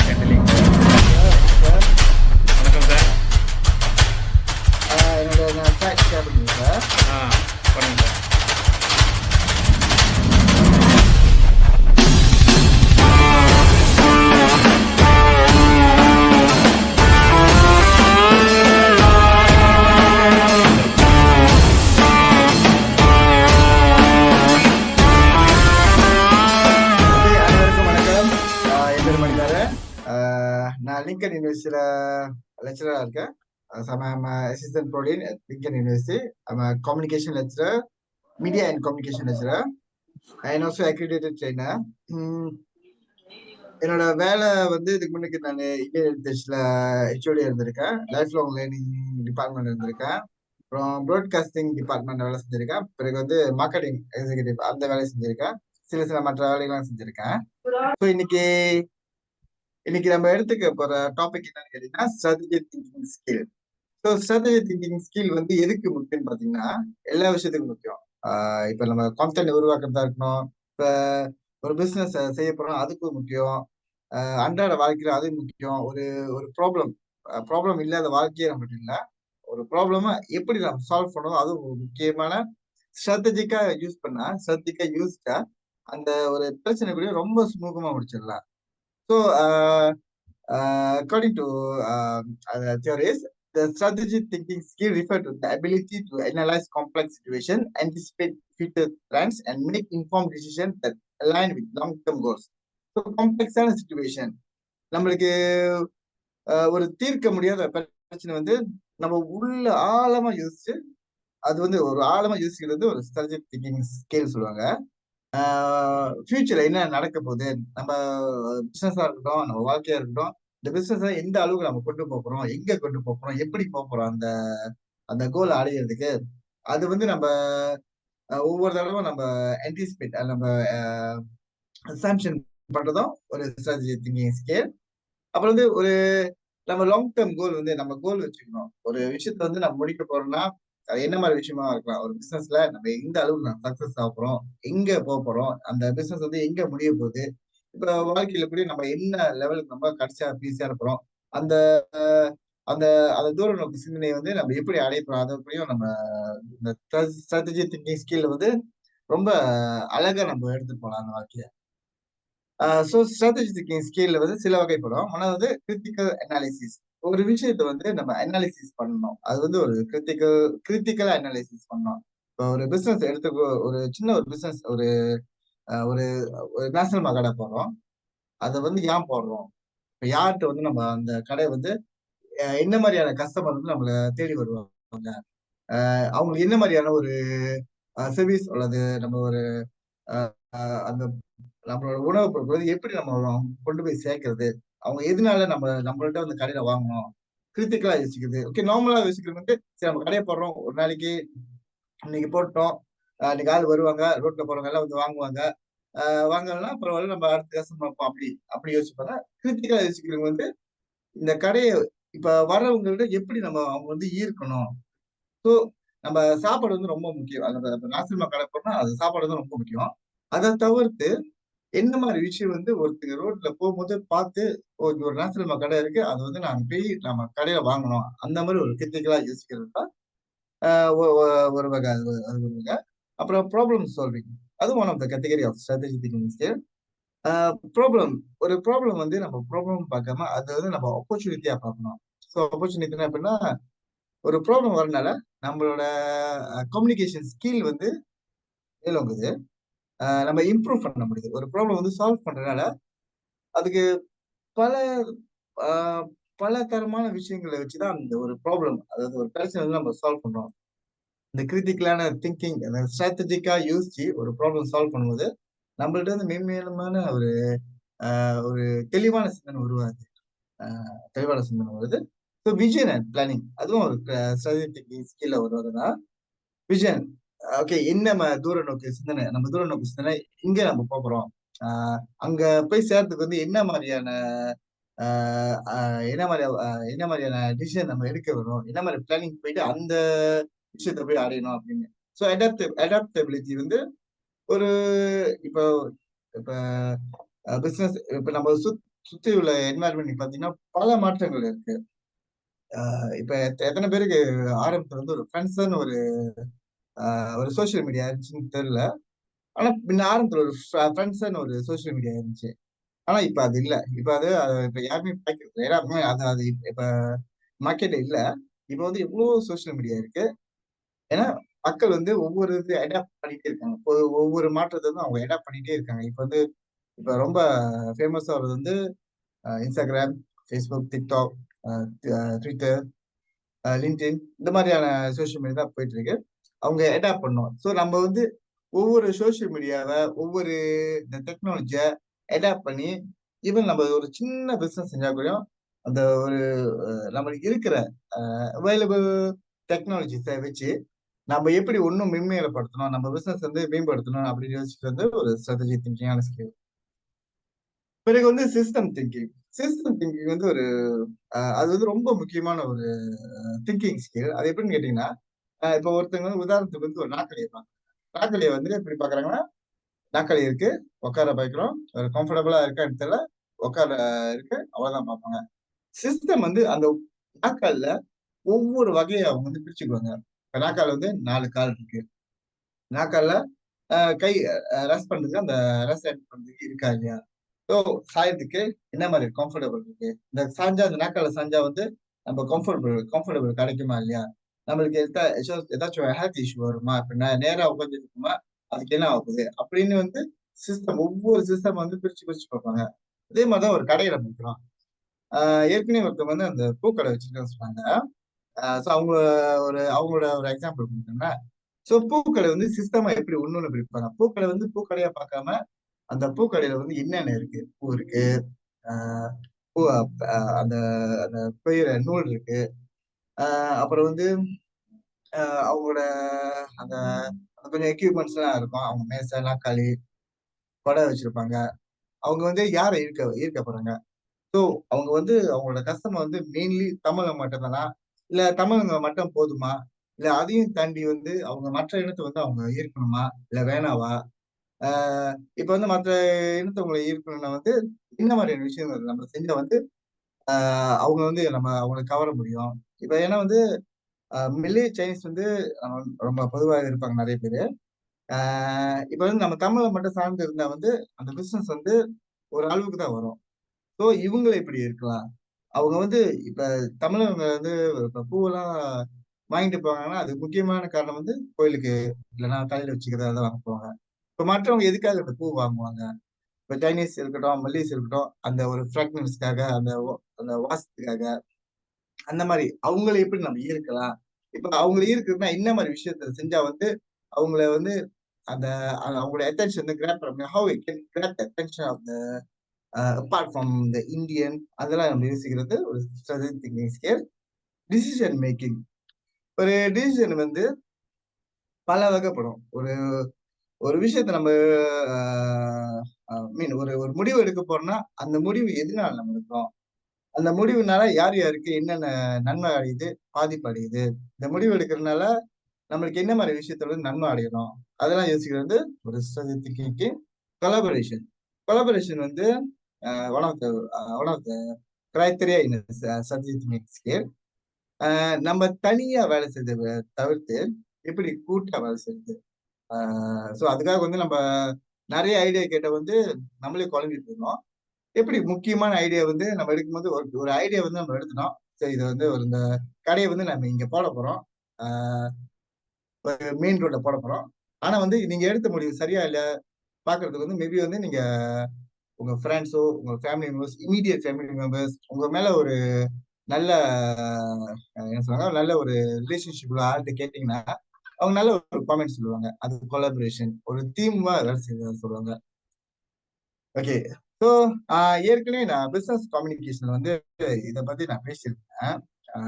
Settling sir. Sir வணக்கம் sir. என்னோட நான் ஃபேக்ட் ஷேர் பண்ணுறேன் சார். ஆ பண்ணுங்க சார். அனைவருக்கும் வணக்கம். என் பேர் மணிகாரன். நான் லிங்கன் யூனிவர்சிட்டியில் லெக்சராக இருக்கேன். Assistant protein Lincoln university. Communication lecturer, media and communication lecturer and also accredited trainer. என்னோட வேலை வந்து இதுக்கு முன்னுக்கு நான் இந்தியன் ஹெரிட்டேஜ்ல ஹெச்ஓடி இருந்திருக்கேன். லைஃப் லாங் லேர்னிங் டிபார்ட்மெண்ட் இருந்திருக்கேன். அப்புறம் ப்ராட்காஸ்டிங் டிபார்ட்மெண்ட் வேலை செஞ்சிருக்கேன். பிறகு வந்து மார்க்கெட்டிங் எக்ஸிகூட்டிவ் அந்த வேலையை செஞ்சிருக்கேன். சில மற்ற வேலைகள்லாம் செஞ்சிருக்கேன். ஸோ இன்னைக்கு நம்ம எடுத்துக்க போற டாபிக் என்னன்னு கேட்டீங்கன்னா strategy thinking skill. So strategy thinking skill வந்து எதுக்கு முக்கியம்னு பாத்தீங்கன்னா எல்லா விஷயத்துக்கும் முக்கியம். இப்ப நம்ம கான்டென்ட் உருவாக்குறதா இருக்கணும், இப்ப ஒரு பிசினஸ் செய்ய போறோம் அதுக்கும் முக்கியம், அன்றாட வாழ்க்கையில அது முக்கியம். ஒரு ஒரு ப்ராப்ளம் இல்லாத வாழ்க்கையே நம்மகிட்ட இல்லை. ஒரு ப்ராப்ளமா எப்படி நம்ம சால்வ் பண்ணணும் அது ஒரு முக்கியமான ஸ்ட்ராட்டஜிக்கா யூஸ்டா அந்த ஒரு பிரச்சனை கூட ரொம்ப சுமூகமா முடிச்சிடலாம். So according to theories, the strategic thinking skill refer to the ability to analyze complex situation, anticipate future trends, and make informed decisions that align with long-term goals. So காம்ப்ளெக்ஸான சுச்சுவேஷன் நம்மளுக்கு ஒரு தீர்க்க முடியாத பிரச்சனை வந்து நம்ம உள்ள ஆழமா யோசிச்சு அது வந்து ஒரு ஆழமா யோசிக்கிறது ஒரு ஸ்ட்ராட்டஜிக் திங்கிங் ஸ்கில் சொல்லுவாங்க. ஃபியூச்சர்ல என்ன நடக்க போகுது, நம்ம பிசினஸா இருக்கட்டும், நம்ம வாழ்க்கையா இருக்கட்டும், இந்த பிசினஸை எந்த அளவுக்கு நம்ம கொண்டு போறோம், எங்க கொண்டு போறோம், எப்படி போறோம், அந்த அந்த கோல் அடையிறதுக்கு அது வந்து நம்ம ஒவ்வொரு தடவை நம்ம ஆன்டிசிபேட் நம்ம அசம்ஷன் பண்றதும் ஒரு ஸ்ட்ராட்டஜி திங்கிங் ஸ்கில். அப்புறம் வந்து ஒரு நம்ம லாங் டேர்ம் கோல் வந்து நம்ம கோல் வச்சுக்கணும். ஒரு விஷயத்த வந்து நம்ம முடிக்க போறோம்னா அது என்ன மாதிரி விஷயமா இருக்கலாம். ஒரு பிசினஸ்ல நம்ம எந்த அளவுக்கு நம்ம சக்சஸ் ஆக போறோம், எங்க போக போறோம், அந்த பிசினஸ் வந்து எங்க முடிய போகுது, இப்ப வாழ்க்கையில கூட நம்ம என்ன லெவலுக்கு நம்ம கடைசியா பீஸியா இருக்கிறோம், அந்த அந்த அந்த தூர நோக்கு சிந்தனையை வந்து நம்ம எப்படி அடைய போறோம், அதை எப்படியும் நம்ம இந்த ஸ்ட்ராட்டஜி திங்கிங் ஸ்கில் வந்து ரொம்ப அழகா நம்ம எடுத்துட்டு போலாம் அந்த வாழ்க்கைய. ஸோ ஸ்ட்ராட்டஜி திங்கிங் ஸ்கில்ல வந்து சில வகைப்படும். ஆனா வந்து கிரிட்டிக்கல் அனாலிசிஸ், ஒரு விஷயத்த வந்து நம்ம அனாலிசிஸ் பண்ணணும். அது வந்து ஒரு கிரிட்டிக்கல் அனாலிசிஸ் பண்ணணும். இப்போ ஒரு பிசினஸ் எடுத்துக்கோ, ஒரு சின்ன ஒரு பிசினஸ் ஒரு ஒரு நேஷனல் கடை போடுறோம். அதை வந்து ஏன் போடுறோம், இப்ப யார்கிட்ட வந்து நம்ம அந்த கடை வந்து என்ன மாதிரியான கஸ்டமர் வந்து நம்மள தேடி வருவாங்க, அவங்களுக்கு என்ன மாதிரியான ஒரு சர்வீஸ் அல்லது நம்ம ஒரு அந்த நம்மளோட உணவுப் பொருட்கள் வந்து எப்படி நம்ம கொண்டு போய் சேர்க்கறது, அவங்க எதனால நம்மள்ட்ட வந்து கடையில வாங்கணும், கிரிட்டிக்கலா யோசிக்கிறது. ஓகே, நார்மலா யோசிக்கிறது வந்து சரி நம்ம கடையை போடுறோம், ஒரு நாளைக்கு இன்னைக்கு போட்டோம், இன்னைக்கு ஆள் வருவாங்க, ரோட்ல போறவங்க எல்லாம் வந்து வாங்குவாங்க, வாங்கலாம் பரவாயில்ல, நம்ம அடுத்த கஸ்டமர் பார்ப்போம், அப்படி அப்படி யோசிப்பாங்க. கிரிட்டிக்கலா யோசிக்கிறவங்க வந்து இந்த கடையை இப்ப வர்றவங்கள்ட்ட எப்படி நம்ம அவங்க வந்து ஈர்க்கணும். ஸோ நம்ம சாப்பாடு வந்து ரொம்ப முக்கியம். அந்த நாசிமா கடை போனா அது சாப்பாடு வந்து ரொம்ப முக்கியம். அதை தவிர்த்து என்ன மாதிரி விஷயம் வந்து ஒருத்தங்க ரோட்ல போகும்போது பார்த்து, ஓ இங்க ஒரு நேஷனல் கடை இருக்கு, அது வந்து நான் போய் நம்ம கடையில வாங்கணும், அந்த மாதிரி ஒரு கிரிட்டிக்கலா யோசிக்கிறது தான் ஒரு வகை. அது ஒரு வகை. அப்புறம் ப்ராப்ளம் சால்விங், அது one of the category of strategy thinking skill. ஒரு ப்ராப்ளம் வந்து நம்ம ப்ராப்ளம் பார்க்காம அதை வந்து நம்ம ஆப்பர்ச்சுனிட்டியா பார்க்கணும். ஸோ ஆப்பர்ச்சுனிட்டினா எப்படின்னா, ஒரு ப்ராப்ளம் வரனால நம்மளோட கம்யூனிகேஷன் ஸ்கில் வந்து மேலோங்குது, நம்ம இம்ப்ரூவ் பண்ண முடியுது. ஒரு ப்ராப்ளம் வந்து சால்வ் பண்றதுனால அதுக்கு பல பல தரமான விஷயங்களை வச்சுதான் அந்த ஒரு ப்ராப்ளம், அதாவது ஒரு பிரச்சனை வந்து நம்ம சால்வ் பண்றோம். இந்த கிரிட்டிக்கலான திங்கிங், அந்த ஸ்ட்ராட்டஜிக்கா யோசிச்சு ஒரு ப்ராப்ளம் சால்வ் பண்ணும்போது நம்மள்ட்ட வந்து மென்மேலுமான ஒரு தெளிவான சிந்தனை உருவாது. தெளிவான சிந்தனை வருது. ஸோ விஷன் அண்ட் பிளானிங், அதுவும் ஒரு ஸ்ட்ராட்டஜிக் ஸ்கில்ல வருவதுதான். விஷன், ஓகே, என்ன தூர நோக்கு சிந்தனை, நம்ம தூர நோக்கு சிந்தனை இங்க நம்ம போறோம், அங்க போய் சேர்றதுக்கு வந்து என்ன மாதிரியான டிசிஷன் நம்ம எடுக்க வரும், என்ன மாதிரி பிளானிங் போயிட்டு அந்த விஷயத்த போய் அடையணும் அப்படின்னு. ஸோ அடாப்டபிலிட்டி வந்து ஒரு இப்போ இப்ப பிசினஸ் இப்ப நம்ம சுத்தி உள்ள என்வாயர்மெண்ட் பாத்தீங்கன்னா பல மாற்றங்கள் இருக்கு. இப்ப எத்தனை பேருக்கு ஆரம்பத்துல வந்து ஒரு ஃப்ரெண்ட்ஸ்ன்னு ஒரு சோசியல் மீடியா இருந்துச்சுன்னு தெரியல. ஆனா முன்ன ஆரம்பத்துல ஒரு ஃப்ரெண்ட்ஸ்ன்னு ஒரு சோசியல் மீடியா இருந்துச்சு. ஆனா இப்ப அது இல்ல. இப்ப இப்ப யாருமே பாய்க்கிறது இல்ல. ஏன்னா அது இப்ப மார்க்கெட்ல இல்ல. இப்ப வந்து எவ்வளவோ சோசியல் மீடியா இருக்கு. ஏன்னா மக்கள் வந்து ஒவ்வொரு இது அடாப்ட் பண்ணிட்டே இருக்காங்க. ஒவ்வொரு மாற்றத்த வந்து அவங்க அடாப்ட் பண்ணிட்டே இருக்காங்க. இப்ப ரொம்ப ஃபேமஸா வர்றது வந்து Instagram, Facebook, TikTok, அ Twitter, LinkedIn இந்த மாதிரியான சோசியல் மீடியா தான் போயிட்டு இருக்கு. அவங்க அடாப்ட் பண்ணணும். ஸோ நம்ம வந்து ஒவ்வொரு சோசியல் மீடியாவ, ஒவ்வொரு இந்த டெக்னாலஜிய அடாப்ட் பண்ணி, ஈவன் நம்ம ஒரு சின்ன பிசினஸ் செஞ்சா கூட, அந்த ஒரு நம்மளுக்கு இருக்கிற அவைலபிள் டெக்னாலஜிஸ வச்சு, நம்ம எப்படி இன்னும் மென்மேலப்படுத்தணும், நம்ம பிசினஸ் வந்து மேம்படுத்தணும் அப்படின்னு யோசிக்கிறது ஒரு ஸ்ட்ராட்டஜி திங்கிங்கான ஸ்கில். பிறகு வந்து சிஸ்டம் திங்கிங். சிஸ்டம் திங்கிங் வந்து அது வந்து ரொம்ப முக்கியமான ஒரு திங்கிங் ஸ்கில். அது எப்படின்னு கேட்டீங்கன்னா, இப்போ ஒருத்தவங்க வந்து உதாரணத்துக்கு வந்து ஒரு நாற்காலி இருப்பாங்க. நாற்காலிய வந்து எப்படி பார்க்குறாங்கன்னா, நாற்காலி இருக்கு, உட்கார வைக்கிறோம். ஒரு கம்ஃபர்டபுளா இருக்கா இடத்துல உட்கார இருக்கு. அவ்வளவுதான் பார்ப்பாங்க. சிஸ்டம் வந்து அந்த நாற்காலில ஒவ்வொரு வகையா அவங்க வந்து பிரிச்சுக்குவாங்க. இப்ப நாற்காலில வந்து 4 கால் இருக்கு. நாற்காலில கை ரெஸ்ட் பண்றதுக்கு அந்த ரெஸ்ட் பண்றதுக்கு இருக்கா இல்லையா? ஸோ சாயறதுக்கு என்ன மாரி கம்ஃபர்டபுள் இருக்கு? இந்த சாஞ்சா அந்த நாற்காலில சாஞ்சா வந்து நம்ம கம்ஃபர்டபுள் கிடைக்குமா இல்லையா? நம்மளுக்கு ஏதாச்சும் ஹெல்த் இஷ்யூ வருமா? இப்ப நேரா உட்கார்ந்துருக்கோமா, அதுக்கு என்ன ஆகப்போகுது? அப்படின்னு வந்து ஒவ்வொரு சிஸ்டம் வந்து பிரிச்சு பிரிச்சு பார்ப்பாங்க. அதே மாரி தான் ஒரு கடையில போய்க்கிறோம். ஆ ஏற்கனவே ஒருத்தவங்க வந்து அந்த பூக்கடை வச்சிருக்கேன்னு சொன்னாங்க. சோ அவங்களோட ஒரு எக்ஸாம்பிள் குடுத்தேன்னா, சோ பூக்கடை வந்து சிஸ்டமா எப்படி ஒண்ணொண்ணு பிரிப்பாங்க. பூக்கடை வந்து பூக்கடையா பார்க்காம, அந்த பூக்கடையில வந்து என்னென்ன இருக்கு? பூ இருக்கு. ஆ பூ அந்த அந்த கொய்யிற நூல் இருக்கு. ஆ அப்புறம் வந்து அவங்களோட அந்த அந்த கொஞ்சம் எக்யூப்மெண்ட்ஸ்லாம் இருக்கும். அவங்க மேசை, நாற்காலி, கொடை வச்சிருப்பாங்க. அவங்க வந்து யார ஈர்க்க போறாங்க? ஸோ அவங்க வந்து அவங்களோட கஸ்டமர் வந்து மெயின்லி தமிழக மட்டும் தானா? இல்ல தமிழங்க மட்டும் போதுமா? இல்ல அதையும் தாண்டி வந்து அவங்க மற்ற இனத்த வந்து அவங்க ஈர்க்கணுமா? இல்ல வேணாவா? ஆ இப்ப வந்து மற்ற இனத்தவங்கள ஈர்க்கணும்னா வந்து, என்ன மாதிரியான விஷயங்கள் நம்ம செஞ்சா வந்து, அவங்க வந்து அவங்கள கவர முடியும். இப்ப ஏன்னா வந்து மில்லி சைனீஸ் வந்து அ ரொம்ப பொதுவா இருப்பாங்க நெறைய பேரு. ஆ இப்ப வந்து நம்ம தமிழ மட்டும் சார்ந்து இருந்தா வந்து, அந்த பிசினஸ் வந்து ஒரு அளவுக்கு தான் வரும். ஸோ இவங்கள எப்படி இருக்கலாம்? அவங்க வந்து இப்ப தமிழவங்க வந்து இப்ப பூவெல்லாம் வாங்கிட்டு போவாங்கன்னா, அதுக்கு முக்கியமான காரணம் வந்து கோயிலுக்கு இல்லன்னா தலையில வச்சுக்கிறதா தான் வாங்க போவாங்க. இப்ப மற்றவங்க எதுக்காக இந்த பூ வாங்குவாங்க? இப்ப சைனீஸ் இருக்கட்டும், மல்லிஸ் இருக்கட்டும், அந்த ஒரு ஃப்ராக்ரன்ஸ்க்காக, அந்த வாசத்துக்காக, அந்த மாரி அவங்கள எப்படி நம்ம ஈர்க்கலாம்? இப்ப அவங்கள ஈர்க்கணும்னா என்ன மாரி விஷயத்த செஞ்சா வந்து, அவங்கள வந்து அந்த அவங்களோட அட்டென்ஷன் வந்து கிராப் பண்ண முடியும். How it can grab the attention of apart from the Indian அதெல்லாம் நம்ம யோசிக்கிறது ஒரு strategic thinking skill. Decision making. ஒரு டிசிஷன் வந்து பல வகைப்படும். ஒரு ஒரு விஷயத்த நம்ம அ மீன் ஒரு ஒரு முடிவு எடுக்க போறோம்னா, அந்த முடிவு எதனால நம்ம எடுக்கிறோம்? அந்த முடிவுனால யார் யாருக்கு என்னென்ன நன்மை அடையுது, பாதிப்பு அடையுது? இந்த முடிவு எடுக்கிறதுனால நம்மளுக்கு என்ன மாரி விஷயத்துல வந்து நன்மை அடையணும்? அதெல்லாம் யோசிக்கிறது ஒரு ஸ்ட்ராட்டஜிக் திங்கிங். கொலாபரேஷன். கொலாபரேஷன் வந்து one of the one of the criteria in strategic thinking skill. நம்ம தனியா வேலை செய்றத தவிர்த்து, எப்படி கூட்டா வேலை செய்றது? ஆ சோ அதுக்காக வந்து நெறைய ஐடியா கேட்டா வந்து நம்மளே குழம்பிட்டு இருந்தோம். எப்படி முக்கியமான ஐடியா வந்து நம்ம எடுக்கும்போது ஒரு ஒரு ஐடியா வந்து நம்ம எடுத்துட்டோம். சரி இத வந்து இந்த கடைய வந்து நம்ம இங்க போடப் போறோம். ஆ மெயின் ரோட்ல போடப் போறோம். ஆனா வந்து நீங்க எடுத்த முடிவு சரியா இல்ல பாக்குறதுக்கு வந்து மேபி வந்து நீங்க உங்க ஃபிரெண்ட்ஸோ, உங்க family members, immediate family members உங்க மேல ஒரு நல்ல என்ன சொல்றாங்க, நல்ல ஒரு ரிலேஷன்ஷிப் உள்ள ஆள்ட்ட கேட்டீங்கன்னா, அவங்க நல்ல ஒரு காமெண்ட் சொல்லுவாங்க. அது கொலாபரேஷன். ஒரு டீமா வேலை செய்றத சொல்லுவாங்க. ஓகே. ஸோ அ ஏற்கனவே நான் பிசினஸ் கம்யூனிகேஷன் வந்து இத பத்தி நான் பேசியிருந்தேன்.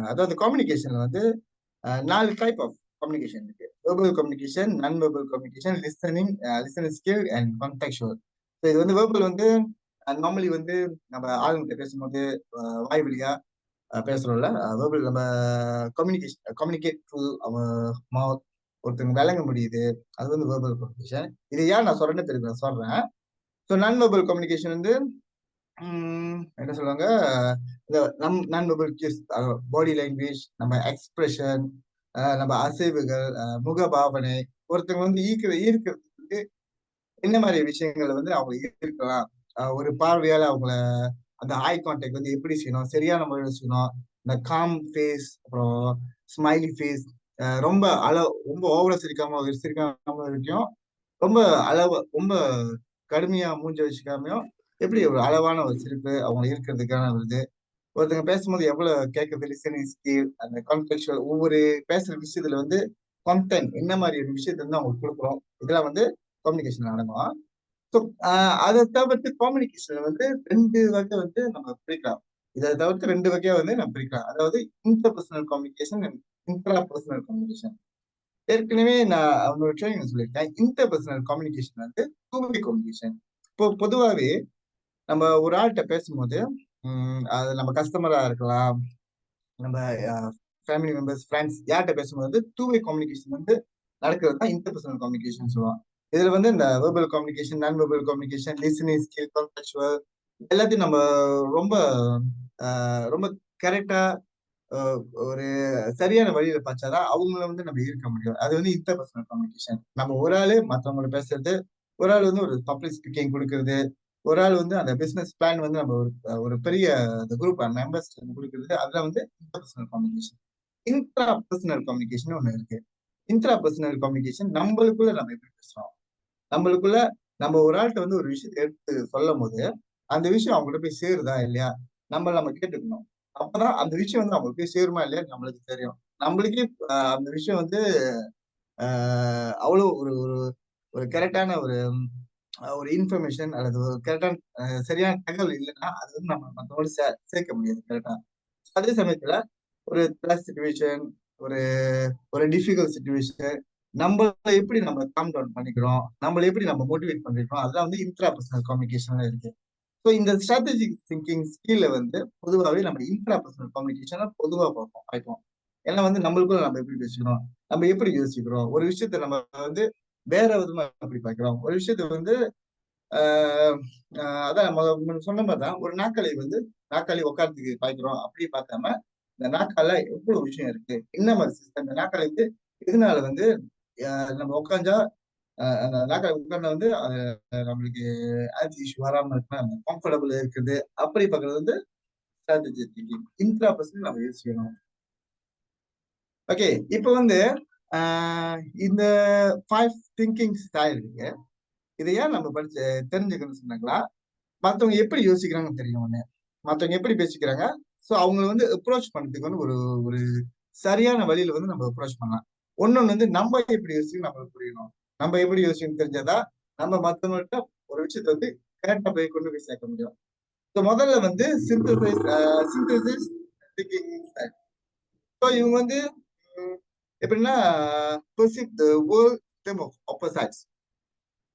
அதாவது கம்யூனிகேஷன்ல வந்து 4 டைப் ஆஃப் கம்யூனிகேஷன் இருக்கு. வெர்பல் கம்யூனிகேஷன், நான் verbal communication, listening skill and contextual. So இது வந்து வெர்பல் வந்து நார்மலி வந்து நம்ம ஆளுங்கட்ட பேசும்போது வாய் வழியா பேசுறோம்ல. வெர்பல் நம்ம கம்யூனிகேட் த்ரூ அவர் மவுத். ஒருத்தங்க விளங்க முடியுது. அது வந்து வெர்பல் கம்யூனிகேஷன். இது ஏன் நான் சொல்றேன்னு தெரியும் நான் சொல்றேன். ஸோ நான் வெர்பல் கம்யூனிகேஷன் வந்து என்ன சொல்லுவாங்க, இந்த நான் வெர்பல் கியூஸ், பாடி லாங்குவேஜ், நம்ம எக்ஸ்பிரஷன், நம்ம அசைவுகள், முகபாவனை, ஒருத்தவங்க வந்து ஈர்க்கிறதுக்கு என்ன மாரி விஷயங்கள் வந்து அவங்க ஈர்க்கலாம். ஒரு பார்வையால அவங்கள அந்த ஐ கான்டாக்ட் வந்து எப்படி செய்யணும், சரியான முறையில செய்யணும். இந்த காம் ஃபேஸ், அப்புறம் ஸ்மைலி ஃபேஸ், ரொம்ப ரொம்ப ஓவரா சிரிக்காம இருக்கும். ரொம்ப ரொம்ப கடுமையா மூஞ்ச வச்சுக்காமயும், எப்படி ஒரு அளவான ஒரு சிரிப்பு அவங்க இருக்கிறதுக்கான ஒரு இது. ஒருத்தங்க பேசும்போது எவ்வளவு கேட்கறது லிசனிங் ஸ்கில், அந்த கான்டெக்சுவல் ஒவ்வொரு பேசுற விஷயத்துல வந்து கன்டென்ட் என்ன மாரி ஒரு விஷயத்த வந்து அவங்களுக்கு குடுக்குறோம். இதெல்லாம் வந்து கம்யூனிகேஷன் அடங்கும். ஸோ அத தவிர்த்து கம்யூனிகேஷன் வந்து 2 வகை வந்து நம்ம பிரிக்கலாம். இத தவிர்த்து 2 வகையா வந்து நம்ம பிரிக்கலாம். அதாவது interpersonal communication and intra personal communication. ஏற்கனவே நான் அவங்களோட ட்ரெய்னிங்ல சொல்லியிருக்கேன். இன்டர்பர்சனல் கம்யூனிகேஷன் வந்து டூ வே கம்யூனிகேஷன். இப்போ பொதுவாவே நம்ம ஒரு ஆள்ட்ட பேசும்போது, அது நம்ம கஸ்டமரா இருக்கலாம், நம்ம அ ஃபேமிலி மெம்பர்ஸ், ஃபிரெண்ட்ஸ் யார்ட்ட பேசும்போது டூ வே கம்யூனிகேஷன் வந்து நடக்கிறது தான் இன்டர்பர்சனல் கம்யூனிகேஷன் சொல்லுவோம். இதுல வந்து இந்த வெர்பல் கம்யூனிகேஷன், நான் verbal communication, listening skill, contextual எல்லாத்தையும் நம்ம ரொம்ப ரொம்ப கரெக்ட்டா அ ஒரு சரியான வழியில பாய்ச்சா தான் அவங்கள வந்து நம்ம ஈர்க்க முடியும். அது வந்து இன்டர்பர்சனல் கம்யூனிகேஷன். நம்ம ஒரு ஆளு மத்தவங்களோட பேசுறது, ஒரு ஆள் வந்து ஒரு பப்ளிக் ஸ்பீக்கிங் குடுக்குறது, ஒரு ஆள் வந்து அந்த பிசினஸ் பிளான் வந்து நம்ம ஒரு பெரிய அந்த குரூப் மெம்பர்ஸ் குடுக்குறது, அதெல்லாம் வந்து interpersonal communication. Intra personal communication ஒண்ணு இருக்கு. இன்ட்ரா பெர்சனல் கம்யூனிகேஷன் நம்மளுக்குள்ள நம்ம எப்படி பேசுறோம்? நம்மளுக்குள்ள நம்ம ஒரு ஆள்ட்ட வந்து ஒரு விஷயத்த எடுத்து சொல்லும்போது, அந்த விஷயம் அவங்ககிட்ட போய் சேருதா இல்லையா? நம்ம கேட்டுக்கணும். அப்பதான் அந்த விஷயம் வந்து அவங்களுக்கு போய் சேருமா இல்லையான்னு நம்மளுக்கு தெரியும். நம்மளுக்கே அந்த விஷயம் வந்து அ அவ்வளோ ஒரு ஒரு ஒரு கரெக்ட்டான ஒரு இன்ஃபர்மேஷன் அல்லது ஒரு கரெக்ட்டான சரியான தகவல் இல்லன்னா, அது வந்து நம்ம மத்தவங்களோட சேர்க்க முடியாது கரெக்ட்டா. அதே சமயத்துல ஒரு கிளாஸ் சிச்சுவேஷன், ஒரு ஒரு டிஃபிகல்ட் சிச்சுவேஷன், நம்மள எப்படி நம்ம காம் டவுன் பண்ணிக்கிறோம், நம்மள எப்படி நம்ம மோட்டிவேட் பண்ணிக்கிறோம், அதெல்லாம் வந்து இன்ட்ரா பெர்சனல் கம்யூனிகேஷன்ல இருக்கு. ஸோ இந்த ஸ்ட்ராட்டஜிக் திங்கிங் ஸ்கில்ல வந்து பொதுவாவே நம்ம இன்ட்ரா பெர்சனல் கம்யூனிகேஷன பொதுவா பார்ப்போம். ஏன்னா வந்து நம்மளுக்குள்ள நம்ம எப்படி பேசுகிறோம், நம்ம எப்படி யோசிக்கிறோம், ஒரு விஷயத்த நம்ம வந்து வேற விதமா எப்படி பார்க்கிறோம், ஒரு விஷயத்த வந்து ஆ அ அதான் முன்ன சொன்ன மாரி தான். ஒரு நாற்காலி உட்கார்றதுக்கு பாய்க்கிறோம். அப்படி பார்க்காம, இந்த நாற்காலில எவ்வளவு விஷயம் இருக்கு? என்ன மாரி சிஸ்டம்? இந்த நாற்காலி வந்து எதனால வந்து அ நம்ம உட்கார்ந்தா அந்த நாற்காலி உட்கார்ந்தா வந்து நம்மளுக்கு ஆல்ஜி இஷ்யூ வராம இருக்கணும். கம்ஃபர்டபுள் இருக்குது. அப்படி பார்க்கிறது வந்து ஸ்ட்ராட்டஜி திங்கிங். இன்ட்ரா பெர்சனல் நம்ம யோசிக்கணும். ஓகே. இப்ப வந்து ஆ இந்த 5 திங்கிங் ஸ்டைல் இருக்கு. இத ஏன் நம்ம தெரிஞ்சுக்கணும்னு சொன்னாங்களா? மத்தவங்க எப்படி யோசிக்கிறாங்கன்னு தெரியும் ஒண்ணு. மத்தவங்க எப்படி பேசிக்கிறாங்க. சோ அவங்கள வந்து அப்ரோச் பண்றதுக்கு வந்து ஒரு ஒரு சரியான வழியில வந்து நம்ம அப்ரோச் பண்ணலாம். இன்னொன்னு வந்து நம்ம எப்படி யோசிக்கணும் நம்மளுக்கு புரியணும். நம்ம எப்படி யோசிக்கணும்னு தெரிஞ்சாதான், நம்ம மத்தவங்கள்ட்ட ஒரு விஷயத்த வந்து கரெக்ட்டா போய் கொண்டு போய் சேர்க்க முடியும். சோ முதல்ல வந்து சிந்தசிஸ் திங்கிங் ஸ்டைல். சோ இவங்க வந்து ம் எப்படின்னா perceive the world in terms of opposites.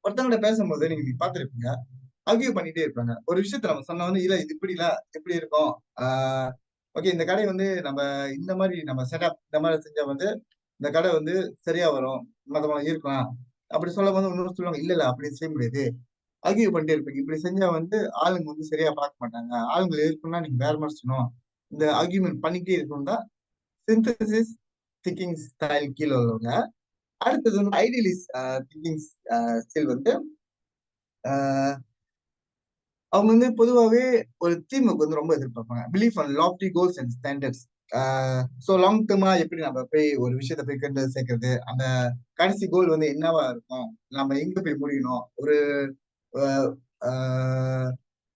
ஒருத்தவங்கட்ட பேசும்போது நீங்க பார்த்திருப்பீங்க. ஆர்கியூ பண்ணிட்டே இருப்பாங்க. ஒரு விஷயத்த நம்ம சொன்ன உடனே, "இல்ல இது இப்படில இப்படி இருக்கும். ஆ ஓகே இந்த கடை வந்து இந்த மாரி நம்ம செட்டப் இந்த மாரி செஞ்சா வந்து, இந்த கடை வந்து சரியா வரும். மத்தவங்கள ஈர்க்கலாம்." அப்படி சொல்லும்போது இன்னொருத்தர் சொல்லுவாங்க, "இல்ல, இல்ல அப்படி செய்ய முடியாது." ஆர்கியூ பண்ணிட்டே இருப்பீங்க. இப்படி செஞ்சா வந்து ஆளுங்க வந்து சரியா பார்க்க மாட்டாங்க. ஆளுங்கள ஈர்க்கணும்னா நீங்க வேற மாரி செய்யணும். இந்த ஆர்கியூமென்ட் பண்ணிட்டே இருக்கணும் தான் சிந்தசிஸ் திங்கிங் ஸ்டைல் கீழ உள்ளவங்க. அடுத்தது வந்து ஐடியலிஸ்ட் திங்கிங் ஸ்டைல் வந்து ஆ அவங்க வந்து பொதுவாவே ஒரு தீமுக்கு வந்து ரொம்ப எதிர்பார்ப்பாங்க. Believe on lofty goals and standards. Uh so long term எப்படி நம்ம போய் ஒரு விஷயத்த போய் கொண்டு சேர்க்கிறது? அந்த கடைசி கோல் வந்து என்னவா இருக்கும்? நம்ம எங்க போய் முடியணும்? ஒரு அ ஆ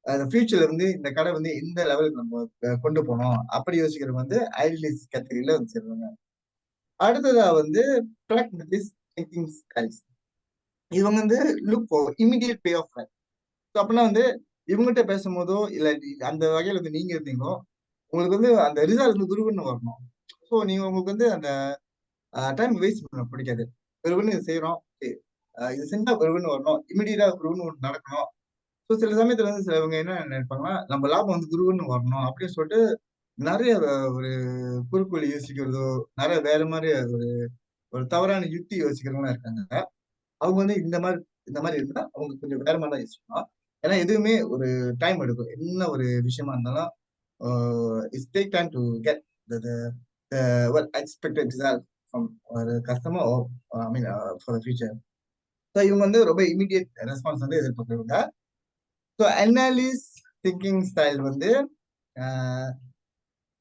அந்த ஃபியூச்சர்ல வந்து இந்த கடை வந்து எந்த லெவலுக்கு நம்ம கொண்டு போணும்? அப்படி யோசிக்கிறவங்க வந்து ஐடியலிஸ்ட் கேட்டகரில வந்து சேருவாங்க. அடுத்ததா வந்து பிராக்மடிஸ்ட் திங்கிங் ஸ்டைல்ஸ். இவங்க வந்து look for immediate pay off life. So அப்பன்னா வந்து இவங்ககிட்ட பேசும்போதோ, இல்ல அந்த வகையில வந்து நீங்க இருந்தீங்களோ, உங்களுக்கு வந்து அந்த ரிசல்ட் வந்து குருகுன்னு வரணும். சோ நீங்க உங்களுக்கு வந்து அந்த டைம் வேஸ்ட் பண்ண பிடிக்காது. குருகுன்னு இது செய்றோம். ஓகே. இது செஞ்சா குருகுன்னு வரணும். இமிடியேட்டா குருகுன்னு ஒண்ணு நடக்கணும். சோ சில சமயத்துல வந்து சிலவங்க என்ன நினைப்பாங்கன்னா, நம்ம லாபம் வந்து குருகுன்னு வரணும் அப்படின்னு சொல்லிட்டு நெறைய ஒரு குறுக்கு வழி யோசிக்கிறதோ, நெறைய வேற மாரி ஒரு ஒரு தவறான யுக்தி யோசிக்கிறவங்கலாம் இருக்காங்க. அவங்க வந்து இந்த மாரி இருந்தா அவங்க கொஞ்சம் வேற மாரி தான் யோசிக்கணும். ஏன்னா எதுவுமே ஒரு டைம் எடுக்கும். என்ன ஒரு விஷயமா இருந்தாலும் it's take time to get what expected result from ஒரு customer I mean for the future. So இவங்க வந்து ரொம்ப இமீடியட் ரெஸ்பான்ஸ் வந்து எதிர்பார்க்குறவங்க. ஸோ அனாலிஸ் திங்கிங் ஸ்டைல் வந்து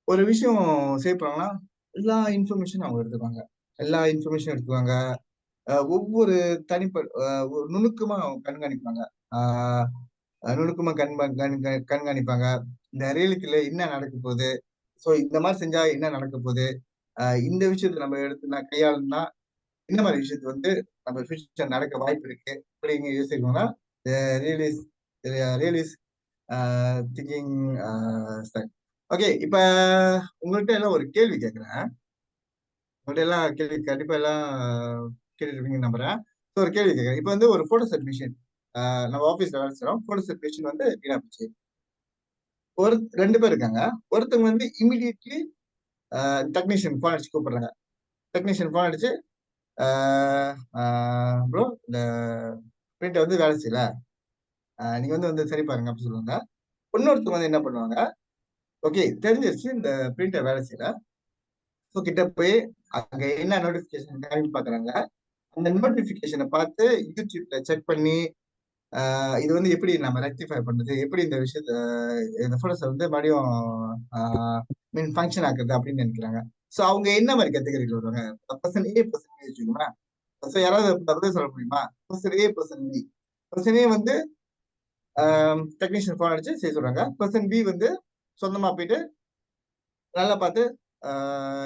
ஒரு விஷயம் செய்யப்படுறாங்கன்னா எல்லா இன்ஃபர்மேஷன் அவங்க எடுத்துப்பாங்க. எல்லா இன்ஃபர்மேஷன் எடுத்துக்குவாங்க. ஒவ்வொரு ஒரு நுணுக்கமா அவங்க கண்காணிப்பாங்க. நுணுக்கமா கண்காணிப்பாங்க. இந்த ரியலிட்டியில என்ன நடக்க போகுது, ஸோ இந்த மாதிரி செஞ்சா என்ன நடக்க போகுது, இந்த விஷயத்த நம்ம எடுத்து நான் கையாளுனா இந்த மாதிரி விஷயத்து வந்து நம்ம ஃபியூச்சர் நடக்க வாய்ப்பு இருக்கு அப்படிங்க யோசிக்கணும்னா ரியலிஸ் ரியலிஸ் திங்கிங் ஸ்டைல். ஓகே, இப்ப உங்கள்கிட்ட எல்லாம் ஒரு கேள்வி கேட்கிறேன். உங்கள்கிட்ட எல்லாம் கேள்வி கண்டிப்பா எல்லாம் கேட்டுருப்பீங்கன்னு நம்புறேன். ஒரு கேள்வி கேட்கிறேன். இப்ப வந்து ஒரு போட்டோ செட் மிஷின் நம்ம ஆபீஸ்ல வேலை செய்யறோம். போட்டோ செட் மிஷின் வந்து வீணா போச்சு. ரெண்டு பேர் இருக்காங்க. ஒருத்தவங்க வந்து இமிடியட்லி டெக்னீஷியன் போன் அடிச்சு கூப்பிடுறாங்க. டெக்னீஷியன் போன் அடிச்சு ப்ரோ இந்த பிரிண்டர் வந்து வேலை செய்யல, நீங்க வந்து சரி பாருங்க அப்படின்னு சொல்லுவாங்க. இன்னொருத்தவங்க வந்து என்ன பண்ணுவாங்க, ஓகே தெரிஞ்சிருச்சு இந்த பிரிண்டர் வேலை செய்யல, ஸோ கிட்ட போய் அங்க என்ன நோட்டிபிகேஷன் பாக்குறாங்க. அந்த நோட்டிபிகேஷனை பார்த்து யூடியூப்ல செக் பண்ணி இது வந்து எப்படி நம்ம ரெக்டிஃபை பண்றது, எப்படி இந்த விஷயத்த இந்த போட்டோஸை வந்து மறுபடியும் மீன் ஃபங்க்ஷன் ஆக்குறது அப்படின்னு நினைக்கிறாங்க. ஸோ அவங்க என்ன மாதிரி கேட்டகரியில் வருவாங்க? பர்சன் ஏ பர்சன் பி வச்சுக்கோங்களேன். ஸோ யாராவது பதில் சொல்ல முடியுமா? பர்சன் ஏ பர்சன் பி. பர்சன் ஏ வந்து டெக்னீஷியன் போன் அடிச்சு செய்ய சொல்றாங்க. பர்சன் பி வந்து சொந்தமா போயிட்டு நல்லா பார்த்து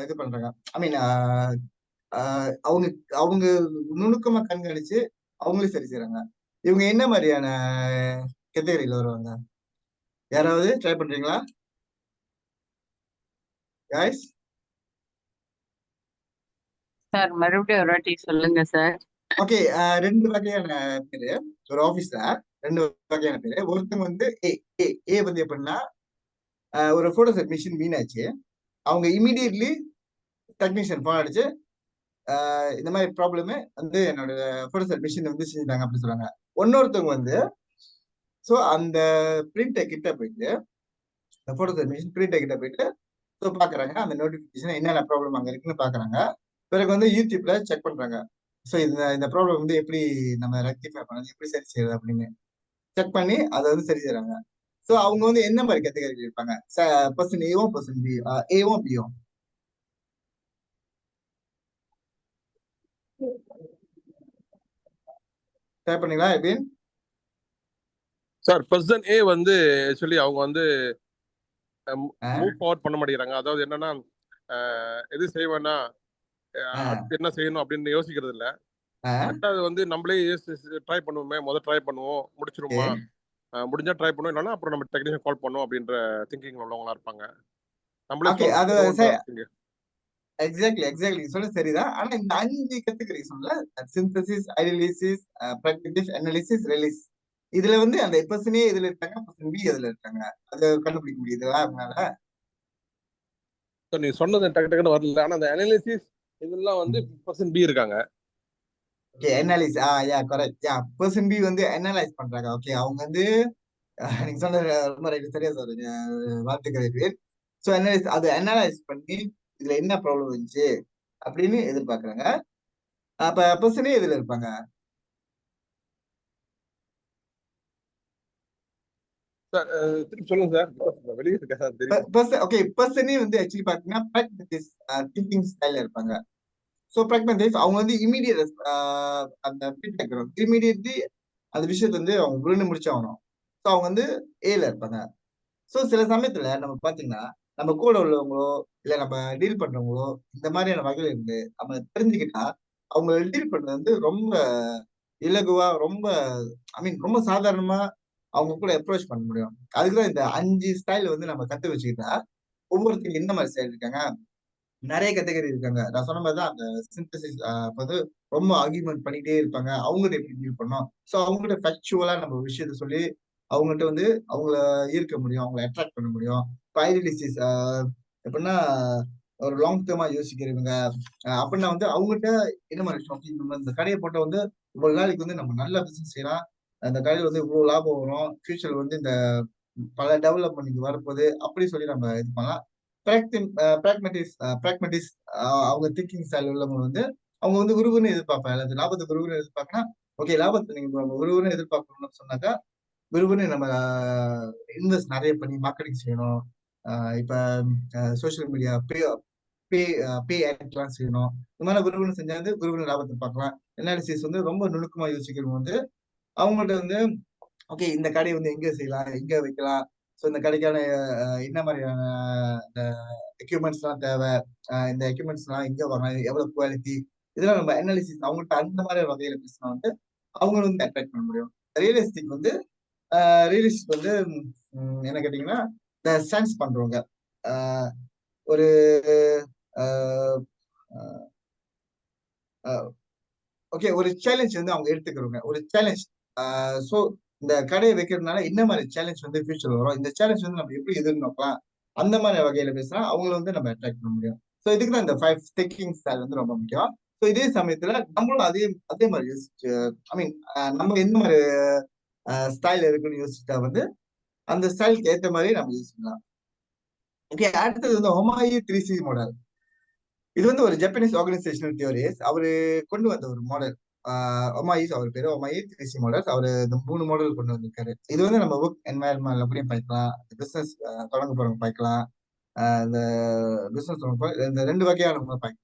இது பண்றாங்க. ஐ மீன் அவங்க அவங்க நுணுக்கமா கண்காணிச்சு அவங்களே சரி செய்யறாங்க. இவங்க என்ன மாதிரியான கேட்டகரியில வருவாங்க? யாராவது ட்ரை பண்றீங்களா கைஸ்? சார் மறுபடியும் ஒரு வாட்டி சொல்லுங்க சார். ஓகே, ரெண்டு வகையான பேரு ஒரு ஆபீஸ்ல, ரெண்டு வகையான பேரு. ஒருத்தவங்க வந்து ஏ வந்து எப்படின்னா ஒரு போட்டோ செட் மிஷின் வீணாச்சு. அவங்க இமீடியட்லி டெக்னீஷியன் போன் அடிச்சு இந்த மாதிரி ப்ராப்ளம் வந்து என்னோட போட்டோ செட் மிஷின் வந்து செஞ்சுட்டாங்க அப்படின்னு சொல்றாங்க. இன்னொருத்தவங்க வந்து ஸோ அந்த பிரிண்டர் கிட்ட போயிட்டு போட்டோ செட் மிஷின் பிரிண்டர் கிட்ட போயிட்டு ஸோ பாக்குறாங்க அந்த நோட்டிபிகேஷன் என்னென்ன ப்ராப்ளம் அங்க இருக்குன்னு பாக்குறாங்க. பிறகு வந்து யூடியூப்ல செக் பண்றாங்க. ஸோ இந்த ப்ராப்ளம் வந்து எப்படி நம்ம ரெக்டிஃபை பண்ணது, எப்படி சரி செய்யறது அப்படின்னு செக் பண்ணி அதை வந்து சரி செய்யறாங்க. ஸோ அவங்க வந்து என்ன மாதிரி கேட்டகரி இருப்பாங்க? பர்சன் ஏவும் பர்சன் பி, ஏவும் பியும். ட்ரை பண்ணீங்களா எப்படின்னு? சார் பர்சன் ஏ வந்து ஆக்சுவலி அவங்க வந்து மூவ் ஃபார்வர்ட் பண்ண மாட்டேங்கிறாங்க. அதாவது என்னன்னா எது செய்வேன்னா அடுத்து என்ன செய்யணும் அப்படின்னு யோசிக்கிறது இல்ல. ரெண்டாவது வந்து நம்மளே ட்ரை பண்ணுவோமே, ட்ரை பண்ணுவோம், முடிச்சிருமா, முடிஞ்சா ட்ரை பண்ணுவோம், இல்லைன்னா அப்புறம் நம்ம டெக்னீஷியன் கால் பண்ணுவோம் அப்படின்ற திங்கிங் உள்ளவங்களா இருப்பாங்க. நம்மளே எக்ஸாக்ட்லி சொல்ல சரிதான். ஆனா இந்த 5 கேட்டகரி சொல்ல சிந்தசிஸ், ஐடியலிசிஸ், பிராக்டிஸ், அனாலிசிஸ், ரிலீஸ், இதுல வந்து அந்த பர்சனே இதுல இருக்காங்க, பர்சன் பி இதுல இருக்காங்க. அதை கண்டுபிடிக்க முடியுதுங்களா அதனால? நீ சொன்னது டக்கு வரல. ஆனா அந்த அனாலிசிஸ் இதெல்லாம் வந்து பர்சன் பி இருக்காங்க. Okay, analyse yeah correct. Yeah person B வந்து அனலைஸ் பண்றாங்க. ஓகே, அவங்க வந்து நீங்க சொன்னது ரொம்ப ரைட், சரியா சொல்றீங்க, வாழ்த்துக்கள். ஸோ அனலைஸ், அது அனலைஸ் பண்ணி இதுல என்ன ப்ராப்ளம் இருந்துச்சு அப்படின்னு எதிர்பார்க்கறாங்க. அப்ப பர்சனே இதுல இருப்பாங்க. சொல்லுங்க சார், வெளியே இருக்கேன். ஓகே, பர்சனே வந்து ஆக்சுவலி பாத்தீங்கன்னா பிராக்டிஸ் திங்கிங் ஸ்டைல்ல இருப்பாங்க. ஸோ பிராக்டிஸ் அவங்க வந்து இமீடியட் அந்த ஃபீட்பேக் வரும். இமீடியட்லி அந்த விஷயத்த வந்து அவங்க விழுந்து முடிச்சாகணும். ஸோ அவங்க வந்து ஏல இருப்பாங்க. ஸோ சில சமயத்துல நம்ம பாத்தீங்கன்னா நம்ம கூட உள்ளவங்களோ இல்ல நம்ம டீல் பண்றவங்களோ இந்த மாதிரியான வகையில இருந்து நம்ம தெரிஞ்சுக்கிட்டா அவங்க டீல் பண்றது வந்து ரொம்ப இலகுவா, ரொம்ப ஐ மீன் ரொம்ப சாதாரணமா அவங்க கூட அப்ரோச் பண்ண முடியும். அதுக்குதான் இந்த 5 ஸ்டைல் வந்து நம்ம கத்து வச்சுக்கிட்டா ஒவ்வொருத்தருக்கு என்ன மாதிரி ஸ்டைல் இருக்காங்க, நிறைய கேட்டகரி இருக்காங்க. நான் சொன்ன மாதிரி தான் அந்த சிந்தசிஸ் வந்து ரொம்ப ஆர்கியூமெண்ட் பண்ணிட்டே இருப்பாங்க. அவங்ககிட்ட எப்படி டீல் பண்ணோம், ஸோ அவங்ககிட்ட ஃபேக்சுவலா நம்ம விஷயத்த சொல்லி அவங்ககிட்ட வந்து அவங்கள ஈர்க்க முடியும், அவங்கள அட்ராக்ட் பண்ண முடியும். ஐடியலிஸ்டிஸ் எப்படின்னா ஒரு லாங் டேர்மா யோசிக்கிறவங்க அப்படின்னா வந்து அவங்ககிட்ட என்ன மாதிரி விஷயம், நம்ம இந்த கடையை போட்ட வந்து ஒரு நாளைக்கு வந்து நம்ம நல்ல பிசினஸ் செய்யலாம், அந்த கடையில் வந்து இவ்வளவு லாபம் வரும், ஃபியூச்சர் வந்து இந்த பல டெவலப்மெண்ட் வரப்போகுது அப்படி சொல்லி நம்ம இது பண்ணலாம். பிராக்மெட்டிஸ் அவங்க திங்கிங் ஸ்டைல் உள்ளவங்க வந்து அவங்க வந்து விறுவிறுன்னு எதிர்பார்ப்பாங்க, அல்லது லாபத்தை விறுவிறுன்னு எதிர்பார்க்கனா ஓகே, லாபத்தை நீங்க விறுவிறுன்னு எதிர்பார்க்கணும்னு சொன்னாக்கா விறுவிறுன்னு நம்ம இன்வெஸ்ட் நிறைய பண்ணி மார்க்கெட்டிங் செய்யணும். இப்ப சோசியல் மீடியா பே பே ஆட்லாம் செய்யணும். இந்த மாதிரி விறுவிறுன்னு செஞ்சாந்து விறுவிறுன்னு லாபத்தை பார்க்கலாம். அனாலிசிஸ் வந்து ரொம்ப நுணுக்கமா யோசிக்கிறவங்க வந்து அவங்கள்ட்ட வந்து ஓகே, இந்த கடையை வந்து எங்க செய்யலாம், எங்க வைக்கலாம், ஸோ இந்த கடைக்கான என்ன மாதிரியான எக்யூப்மெண்ட்ஸ் எல்லாம் தேவை, இந்த எக்யூப்மெண்ட்ஸ் எல்லாம் எங்க வாங்கலாம், எவ்வளவு குவாலிட்டி, இதெல்லாம் நம்ம அனாலிசிஸ் அவங்கள்ட்ட அந்த மாதிரி வகையில பேசினா வந்து அவங்க வந்து அட்ராக்ட் பண்ண முடியும். ரியலிஸ்டிக் வந்து ரியலிஸ்டிக் வந்து என்ன கேட்டீங்கன்னா இந்த சென்ஸ் பண்றவங்க ஒரு ஓகே, ஒரு சேலஞ்ச் வந்து அவங்க எடுத்துக்கிறவங்க, ஒரு சேலஞ்ச். ஸோ இந்த கடையை வைக்கிறதுனால என்ன மாதிரி சேலஞ்ச் வந்து ஃபியூச்சர் வரும், இந்த சேலஞ்ச் வந்து நம்ம எப்படி எதிர்நோக்கலாம், அந்த மாதிரி வகையில பேசினா அவங்கள வந்து நம்ம அட்ராக்ட் பண்ண முடியும். ஸோ இதுக்கு தான் இந்த 5 திங்கிங் ஸ்டைல் வந்து ரொம்ப முக்கியம். ஸோ இதே சமயத்துல நம்மளும் அதே மாதிரி யோசிச்சு, ஐ மீன் நம்ம எந்த மாதிரி ஸ்டைல் இருக்குன்னு யோசிச்சுட்டா வந்து அந்த ஸ்டைலுக்கு ஏற்ற மாதிரி நம்ம யோசிக்கலாம். ஓகே, அடுத்தது வந்து ஹொமாயி 3C மாடல். இது வந்து ஒரு ஜப்பனீஸ் ஆர்கனைசேஷனல் தியோரிஸ் அவரு கொண்டு வந்த ஒரு மாடல். ஒமாயிஸ் அவர் பேரு, ஒமாயி 3C மாடல்ஸ். அவரு இந்த 3 மாடல் கொண்டு வந்திருக்காரு. இது வந்து நம்ம ஒர்க் என்வாயர்மெண்ட் அப்படியும் பார்க்கலாம், பிசினஸ் தொடங்க போறவங்க பார்க்கலாம், இந்த பிசினஸ் இந்த 2 வகையான பார்க்கலாம்.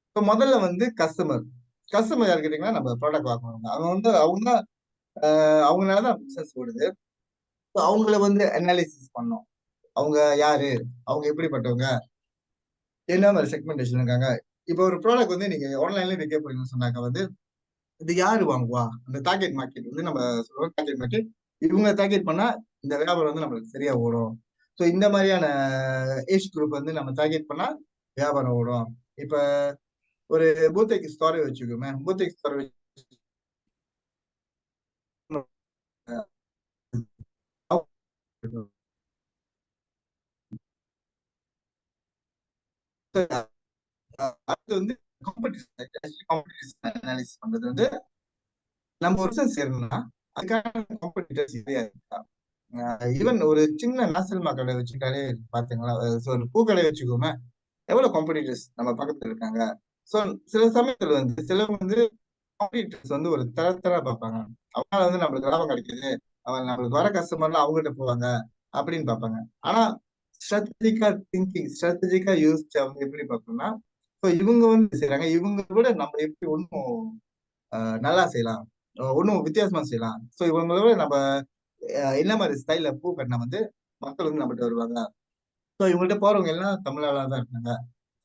இப்போ முதல்ல வந்து கஸ்டமர் யாரு கேட்டீங்கன்னா நம்ம ப்ராடக்ட் வாங்குவாங்க, அவங்க வந்து அவங்களாலதான் பிசினஸ் ஓடுது. அவங்கள வந்து அனாலிசிஸ் பண்ணோம், அவங்க யாரு, அவங்க எப்படிப்பட்டவங்க, என்ன மாதிரி செக்மெண்டேஷன் இருக்காங்க. இப்போ ஒரு ப்ராடக்ட் வந்து நீங்க ஆன்லைன்ல விற்க போறீங்கன்னு சொன்னாக்க வந்து இது யாரு வாங்குவா, அந்த டார்கெட் மார்க்கெட் வந்து நம்ம சொல்றோம் டார்கெட் மார்க்கெட், இவங்க டார்கெட் பண்ணா இந்த வியாபாரம் வந்து நம்மளுக்கு சரியா ஓடும். ஸோ இந்த மாதிரியான ஏஜ் குரூப் வந்து நம்ம டார்கெட் பண்ணா வியாபாரம் ஓடும். இப்ப ஒரு பூத்தைக்கு ஸ்டோரி வச்சுக்கோமே, பூத்தைக்கு ஸ்டோரி அடுத்து வந்து காம்படிஷன் அனாலிசிஸ் பண்றது வந்து நம்ம ஒரு பிசினஸ் செய்யணும்னா அதுக்கான காம்படிட்டர்ஸ் நிறைய இருக்கா. ஈவன் ஒரு சின்ன நாசல்மா கடை வச்சுட்டாலே பாத்தீங்களா, ஒரு பூக்கடை வச்சுக்கோமே, எவ்வளவு காம்படிட்டர்ஸ் நம்ம பக்கத்துல இருக்காங்க. ஸோ சில சமயத்துல வந்து சிலவங்க வந்து காம்படிட்டர்ஸ் வந்து ஒரு தரத்தரா பார்ப்பாங்க, அவனால வந்து நம்மளுக்கு லாபம் கிடைக்குது, அவன் நம்மளுக்கு வர கஸ்டமர்லாம் அவங்ககிட்ட போவாங்க அப்படின்னு பார்ப்பாங்க. ஆனா ஸ்ட்ராட்டஜிக்கா யோசிச்சு அவங்க எப்படி பார்க்கணும்னா, ஸோ இவங்க வந்து செய்யறாங்க, இவங்க விட நம்ம எப்படி ஒன்றும் நல்லா செய்யலாம், ஒன்றும் வித்தியாசமா செய்யலாம். ஸோ இவங்களோட நம்ம என்ன மாதிரி ஸ்டைல பூ கட்டினா வந்து மக்கள் வந்து நம்மகிட்ட வருவாங்க. ஸோ இவங்கள்ட்ட போறவங்க எல்லாம் தமிழாளா தான் இருக்காங்க.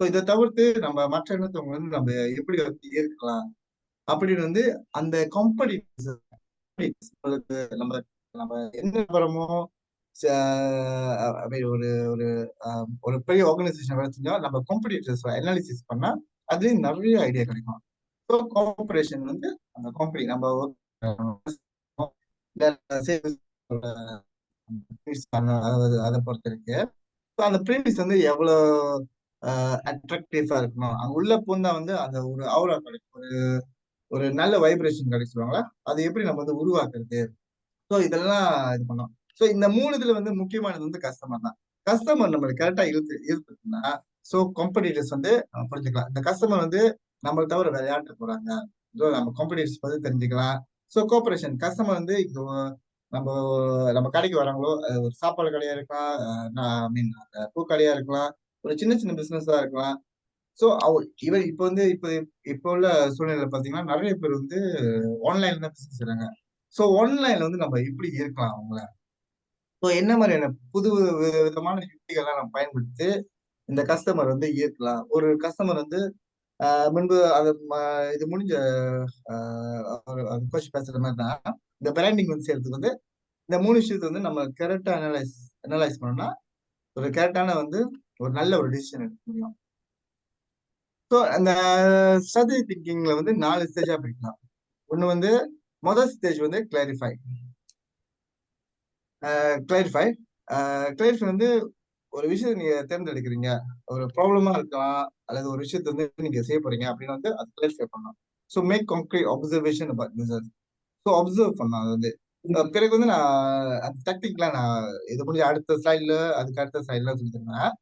ஸோ இதை தவிர்த்து நம்ம மற்ற இனத்தவங்க வந்து நம்ம எப்படி வந்து ஏற்கலாம் அப்படின்னு வந்து அந்த நம்ம நம்ம என்ன விவரமோ ஒரு ஒரு ஒரு பெரிய ஆர்கனைசேஷன் வேலை செஞ்சா நம்ம காம்படிட்டர்ஸ் அனாலிசிஸ் பண்ணா அதுலயும் நிறைய ஐடியா கிடைக்கும். ஸோ கோஆபரேஷன் வந்து அந்த கம்பெனி நம்ம அதை பொறுத்த இருக்கு. அந்த ப்ரீமிஸ் வந்து எவ்வளவு அட்ராக்டிவா இருக்கணும், அங்க உள்ள பூந்தா வந்து அந்த ஒரு அவுரா கிடைக்கும், ஒரு நல்ல வைப்ரேஷன் கிடைச்சிருவாங்களா, அதை எப்படி நம்ம வந்து உருவாக்குறது. ஸோ இதெல்லாம் இது பண்ணோம். ஸோ இந்த 3 இதுல வந்து முக்கியமானது வந்து கஸ்டமர் தான். கஸ்டமர் நம்மளுக்கு கரெக்டா இருக்குன்னா ஸோ காம்படிட்டர்ஸ் வந்து புரிஞ்சுக்கலாம், இந்த கஸ்டமர் வந்து நம்மளை தவிர வேற யார்கிட்ட போறாங்க, நம்ம காம்படிட்டர்ஸ் பத்தி தெரிஞ்சுக்கலாம். ஸோ கோஆபரேஷன் கஸ்டமர் வந்து இப்போ நம்ம நம்ம கடைக்கு வராங்களோ, ஒரு சாப்பாடு கடையா இருக்கலாம், ஐ மீன் பூக்கடையா இருக்கலாம், ஒரு சின்ன சின்ன பிசினஸா இருக்கலாம். ஸோ இவர் இப்ப வந்து இப்ப உள்ள சூழ்நிலை பாத்தீங்கன்னா நிறைய பேர் வந்து ஆன்லைன்ல தான் பிசினஸ் செய்றாங்க. ஸோ ஆன்லைன்ல வந்து நம்ம எப்படி இருக்கலாம் அவங்கள, ஸோ என்ன மாதிரியான புது விதமான யுக்திகள்லாம் நம்ம பயன்படுத்தி இந்த கஸ்டமர் வந்து ஈர்க்கலாம். ஒரு கஸ்டமர் வந்து முன்பு அது இது முடிஞ்ச கோச் பேசுற மாதிரி தான் இந்த பிராண்டிங் வந்து செய்யறதுக்கு வந்து இந்த 3 விஷயத்தை வந்து நம்ம கரெக்டா அனலைஸ் பண்ணோம்னா ஒரு கரெக்டான வந்து ஒரு நல்ல ஒரு டிசிஷன் எடுக்க முடியும். ஸோ அந்த ஸ்ட்ராட்டஜி திங்கிங்ல வந்து 4 ஸ்டேஜா பிரிக்கலாம். ஒண்ணு வந்து முதல் ஸ்டேஜ் வந்து கிளாரிஃபை வந்து ஒரு விஷயத்தை நீங்க தேர்ந்தெடுக்கிறீங்க, ஒரு ப்ராப்ளமா இருக்கலாம் அல்லது ஒரு விஷயத்த வந்து நீங்க செய்ய போறீங்க அப்படின்னு வந்து அது கிளாரிஃபை பண்ணலாம். So make concrete observation about users. So observe பண்ணலாம், அது வந்து பிறகு வந்து நான் அந்த டெக்னிக்லாம் நான் இது முடிஞ்ச அடுத்த ஸ்லைட்ல அதுக்கு அடுத்த ஸ்லைட்ல சொல்லி தருவேன்.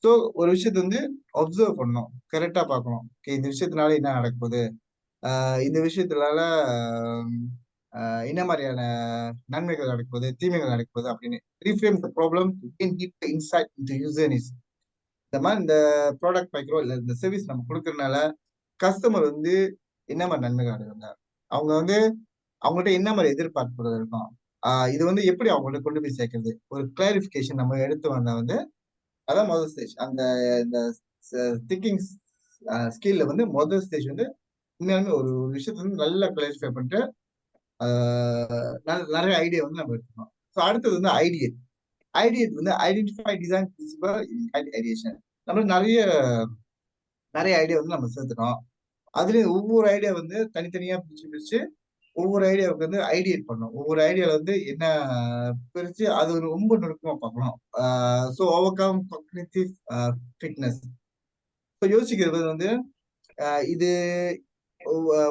ஸோ ஒரு விஷயத்த வந்து அப்சர்வ் பண்ணணும், கரெக்டா பார்க்கணும். ஓகே, இந்த விஷயத்தினால என்ன நடக்க போகுது, இந்த விஷயத்தினால என்ன மாதிரியான நன்மைகள் நடக்க போகுது, தீமைகள் நடக்க போகுது அப்படின்னு reframe the problem deep inside into user needs. இந்த மாதிரி இந்த ப்ராடக்ட் வைக்கிறோம் இல்ல இந்த சர்வீஸ் நம்ம கொடுக்கறதுனால கஸ்டமர் வந்து என்ன மாதிரி நன்மைகள் அடைவாங்க, அவங்க வந்து அவங்கள்ட்ட என்ன மாதிரி எதிர்பார்ப்புகள் இருக்கும், இது வந்து எப்படி அவங்கள்ட்ட கொண்டு போய் சேர்க்கறது, ஒரு கிளாரிபிகேஷன் நம்ம எடுத்து வந்தா வந்து அதான் முதல் ஸ்டேஜ். அந்த இந்த திங்கிங் ஸ்கில்ல வந்து முதல் ஸ்டேஜ் வந்து உண்மையாலுமே ஒரு விஷயத்த வந்து நல்லா கிளாரிஃபை பண்ணிட்டு நிறைய ஐடியா வந்து நம்ம எடுத்துக்கணும். ஸோ அடுத்தது வந்து ஐடியேட். ஐடியேட் வந்து ஐடென்டிஃபை டிசைன் பிரின்சிபல் ஐடியேஷன். நம்ம நிறைய நிறைய ஐடியா வந்து நம்ம சேர்த்துட்டோம். அதுலயும் ஒவ்வொரு ஐடியா வந்து தனித்தனியா பிரிச்சு பிரிச்சு ஒவ்வொரு ஐடியாவுக்கு வந்து ஐடியேட் பண்ணணும். ஒவ்வொரு ஐடியால வந்து என்ன பிரிச்சு அது ரொம்ப நுணுக்கமா பார்க்கணும். So overcome cognitive fitness. So யோசிக்கிறது வந்து இது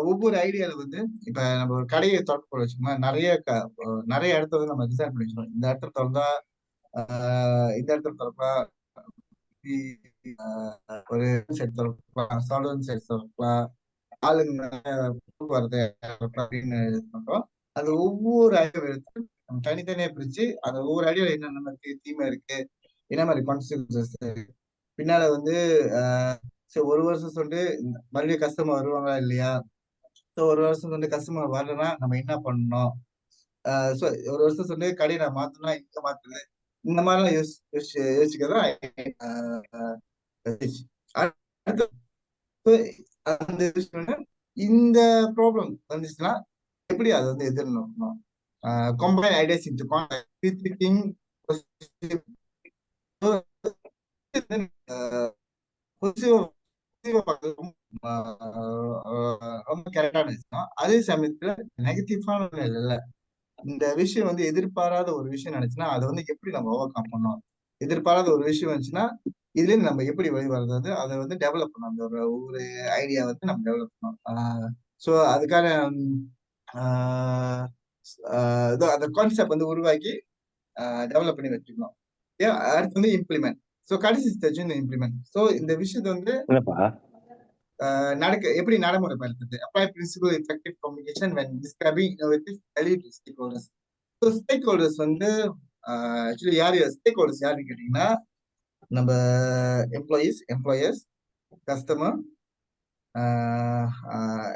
ஒவ்வொரு ஐடியால வந்து இப்ப நம்ம ஒரு கடையை திறக்க போட வச்சுக்கோங்க, நிறைய இடத்த வந்து நம்ம டிசைன் பண்ணி வச்சுக்கோம். இந்த இடத்துல திறந்தா இந்த இடத்துல திறப்பா ஒரு சைட் திறக்கலாம், சவுதர்ன் சைட் திறக்கலாம், ஆளுங்க போக்குவரத்து அப்படின்னு இது பண்றோம். அது ஒவ்வொரு ஐடியா எடுத்து நம்ம தனித்தனியா பிரிச்சு அந்த ஒவ்வொரு ஐடியால என்னென்ன இருக்கு, தீமை இருக்கு, என்ன மாதிரி கான்சிக்வன்சஸ் பின்னால வந்து ஒரு வருஷம் சொல்லிட்டு மறுபடியும் கஸ்டமர் வருவாங்களா இல்லையா, ஸோ ஒரு வருஷம் வந்து கஸ்டமர் வரலன்னா நம்ம என்ன பண்ணணும், ஸோ ஒரு வருஷம் சொல்லி கடையை நான் மாத்தணும்னா எங்க மாத்துறது, இந்த மாதிரிலாம் யோசிக்கிறதா அந்த விஷயம். இந்த ப்ராப்ளம் வந்துச்சுன்னா எப்படி அதை வந்து எதிர்நோக்கணும், combine ideas into thinking ரொம்ப கரெக்டான விஷயம். அதே சமயத்துல நெகட்டிவான இல்ல, இந்த விஷயம் வந்து எதிர்பாராத ஒரு விஷயம் நினைச்சுன்னா அதை வந்து எப்படி நம்ம ஓவர் கம் பண்ணோம், எதிர்பாராத ஒரு விஷயம் வந்துச்சுன்னா இதுல இருந்து நம்ம எப்படி வெளிவரது அதை வந்து டெவலப் பண்ணணும். அந்த ஒவ்வொரு ஐடியா வந்து நம்ம டெவலப் பண்ணணும். ஸோ அதுக்கான அந்த கான்செப்ட் வந்து உருவாக்கி டெவலப் பண்ணி வச்சுக்கணும். அடுத்து வந்து இம்ப்ளிமெண்ட். ஸோ கடைசி ஸ்டேஜ் இந்த இம்ப்ளிமெண்ட். ஸோ இந்த விஷயத்த வந்து எப்படி நடைமுறைப்படுத்துறது, apply principle effective communication when describing innovative value to stakeholders. So stakeholders வந்து ஆக்சுவலி ஸ்டேக் ஹோல்டர்ஸ் யாருன்னு கேட்டீங்கன்னா நம்ம எம்ப்ளாயர்ஸ், கஸ்டமர்.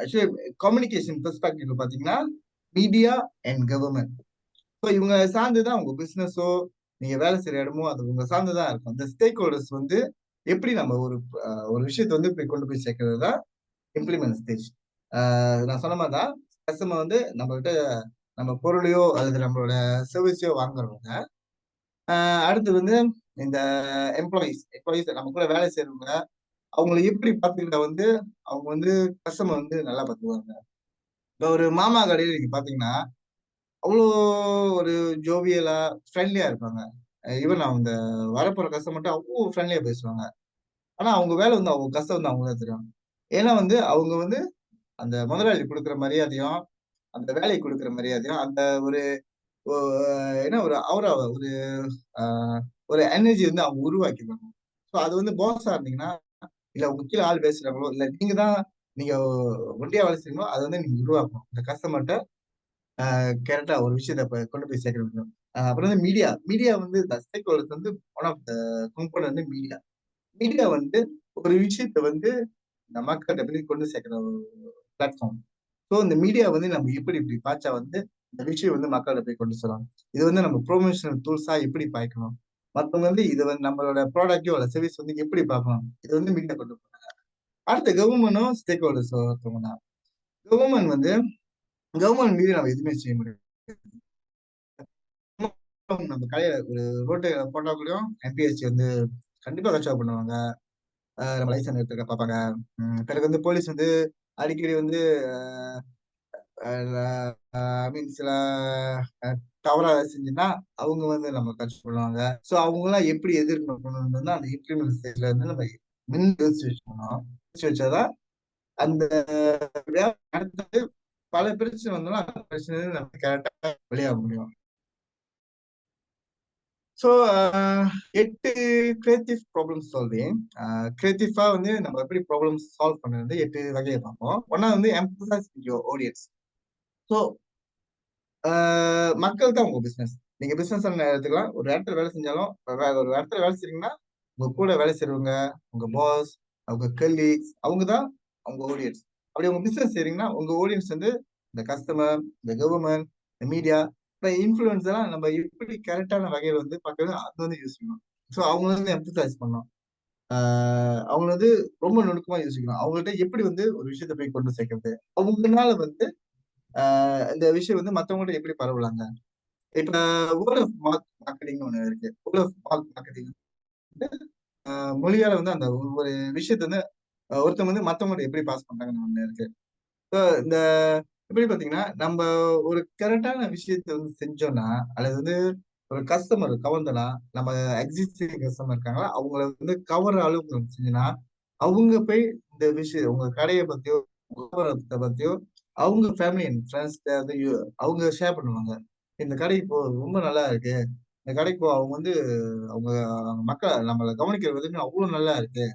ஆக்சுவலி கம்யூனிகேஷன் பெர்ஸ்பெக்டிவ்ல பாத்தீங்கன்னா மீடியா அண்ட் கவர்மெண்ட். ஸோ இவங்க சார்ந்துதான் உங்க பிசினஸோ நீங்க வேலை செய்யற இடமோ அது உங்க சார்ந்துதான் இருக்கும். இந்த ஸ்டேக் ஹோல்டர்ஸ் வந்து எப்படி நம்ம ஒரு விஷயத்தை வந்து இப்படி கொண்டு போய் சேர்க்கறது தான் இம்ப்ளிமெண்ட் ஸ்டேஜ். நான் சொன்ன மாதிரி தான் கஸ்டமர் வந்து நம்மகிட்ட நம்ம பொருளையோ அல்லது நம்மளோட சர்வீஸையோ வாங்குறவங்க. அடுத்து வந்து இந்த எம்ப்ளாயிஸ் நம்ம கூட வேலை செய்யறவங்க அவங்களை எப்படி பார்த்துக்கிட்ட வந்து அவங்க வந்து கஸ்டமர் வந்து நல்லா பார்த்துக்குவாங்க. இப்போ ஒரு மாமா கடையில் நீங்க பாத்தீங்கன்னா அவ்வளோ ஒரு ஜோவியலா ஃப்ரெண்ட்லியா இருப்பாங்க. ஈவன் அவங்க வரப்போற கஸ்டமர்ட்ட அவ்வளோ ஃப்ரெண்ட்லியா பேசுவாங்க. ஆனா அவங்க வேலை வந்து அவங்க கஷ்டம் வந்து அவங்க தான் தெரியும். ஏன்னா வந்து அவங்க வந்து அந்த முதலாளி கொடுக்குற மரியாதையும் அந்த வேலைக்கு கொடுக்குற மரியாதையும் அந்த ஒரு என்ன ஒரு அவரா ஒரு எனர்ஜி வந்து அவங்க உருவாக்கிடுவாங்க. ஸோ அது வந்து பாஸா இருந்தீங்கன்னா இல்ல உங்க கீழே ஆள் பேசுறாங்களோ இல்ல நீங்க ஒண்டியா வேலை செய்யணும் அதை வந்து நீங்க உருவாக்கணும். இந்த கஸ்டமர்கிட்ட கரெக்டா ஒரு விஷயத்த கொண்டு போய் சேர்க்க முடியும். அப்புறம் வந்து மீடியா வந்து ஸ்டேக் ஹோல்டர்ஸ் வந்து ஒன் ஆஃப் த கம்போனன்ட் வந்து மீடியா வந்து ஒரு விஷயத்த வந்து இந்த மக்கள்கிட்ட போய் கொண்டு சேர்க்கிற ஒரு பிளாட்ஃபார்ம். ஸோ இந்த மீடியா வந்து நம்ம இப்படி பார்த்தா வந்து இந்த விஷயம் வந்து மக்கள்கிட்ட போய் கொண்டு சொல்லலாம். இது வந்து நம்ம ப்ரொமோஷனல் டூல்ஸா எப்படி பாய்க்கணும், மற்றவங்க வந்து இது வந்து நம்மளோட ப்ராடக்டோ அல்ல சர்வீஸ் வந்து எப்படி பார்க்கணும், இது வந்து மீடியா கொண்டு போறாங்க. அடுத்த கவர்மெண்டும் ஸ்டேக் ஹோல்டர்ஸ் ஒருத்தவங்க. கவர்மெண்ட் மீது நம்ம எதுவுமே செய்ய முடியும். நம்ம கடையில ஒரு ரோட்டு போட்டா கூட எம்பிஎஸ்சி வந்து கண்டிப்பா கட்சா பண்ணுவாங்க. நம்ம லைசன்ஸ் எடுத்துக்க பார்ப்பாங்க. பிறகு வந்து போலீஸ் வந்து அடிக்கடி வந்து ஐ மீன் சில தவறா செஞ்சுன்னா அவங்க வந்து நம்ம கட்சி பண்ணுவாங்க. ஸோ அவங்க எல்லாம் எப்படி எதிர்க்கணும் அந்த இம்ப்ளிமெண்ட் ஸ்டேஜ்ல வந்து நம்ம யோசிச்சு வச்சுக்கணும். யோசிச்சு வச்சாதான் அந்த அடுத்தது பல பிரச்சனை வந்தாலும் அந்த பிரச்சனை நம்ம கரெக்டா வெளியாக முடியும். So 8 creative problem solving. கிரியேட்டிவா வந்து நம்ம எப்படி ப்ராப்ளம் சால்வ் பண்ணுறது 8 வகையை பார்ப்போம். ஒன்னா வந்து emphasise with your audience. So மக்கள் தான் உங்க பிசினஸ். நீங்க பிசினஸ் எடுத்துக்கலாம். ஒரு இடத்துல வேலை செஞ்சாலும் ஒரு இடத்துல வேலை செய்றீங்கன்னா உங்க கூட வேலை செய்றவங்க, உங்க பாஸ், உங்க கலீக்ஸ், அவங்க தான் உங்க ஆடியன்ஸ். அப்படி உங்க பிசினஸ் செய்றீங்கன்னா உங்க ஆடியன்ஸ் வந்து இந்த கஸ்டமர், இந்த கவர்மெண்ட், இந்த மீடியா, இப்ப இன்ஃபுளுன்ஸ் எல்லாம் நம்ம எப்படி கரெக்டான வகையில வந்து பார்க்கறது அது வந்து யூஸ் பண்ணணும். ஸோ அவங்க வந்து எம்பசைஸ் பண்ணணும். அவங்க வந்து ரொம்ப நுணுக்கமா யோசிக்கணும். அவங்கள்ட்ட எப்படி வந்து ஒரு விஷயத்த போய் கொண்டு சேர்க்கறது, அவங்கனால வந்து இந்த விஷயம் வந்து மத்தவங்கள்ட்ட எப்படி பரவலாங்க. இப்ப வேர்ட் ஆஃப் மவுத் மார்க்கெட்டிங்னு ஒண்ணு இருக்கு. வேர்ட் ஆஃப் மவுத் மார்க்கெட்டிங் மொழியால வந்து அந்த ஒரு விஷயத்த வந்து ஒருத்தவங்க வந்து மத்தவங்கள்ட்ட எப்படி பாஸ் பண்றாங்கன்னு ஒண்ணு இருக்கு. இந்த எப்படி பாத்தீங்கன்னா நம்ம ஒரு கரெக்டான விஷயத்த வந்து செஞ்சோம்னா அல்லது வந்து ஒரு கஸ்டமர் கவர்ந்தனா நம்ம எக்ஸிஸ்டிங் கஸ்டமர் இருக்காங்களா அவங்கள வந்து கவர் அளவுக்கு செஞ்சோம்னா அவங்க போய் இந்த விஷயம் உங்க கடையை பத்தியோ வியாபாரத்தை பத்தியோ அவங்க ஃபேமிலி அண்ட் ஃப்ரெண்ட்ஸ் வந்து அவங்க ஷேர் பண்ணுவாங்க. இந்த கடைக்கு போ ரொம்ப நல்லா இருக்கு. இந்த கடைக்கு போ அவங்க வந்து அவங்க மக்கள் நம்மளை கவனிக்கிற விதமே அவ்வளவு நல்லா இருக்கு.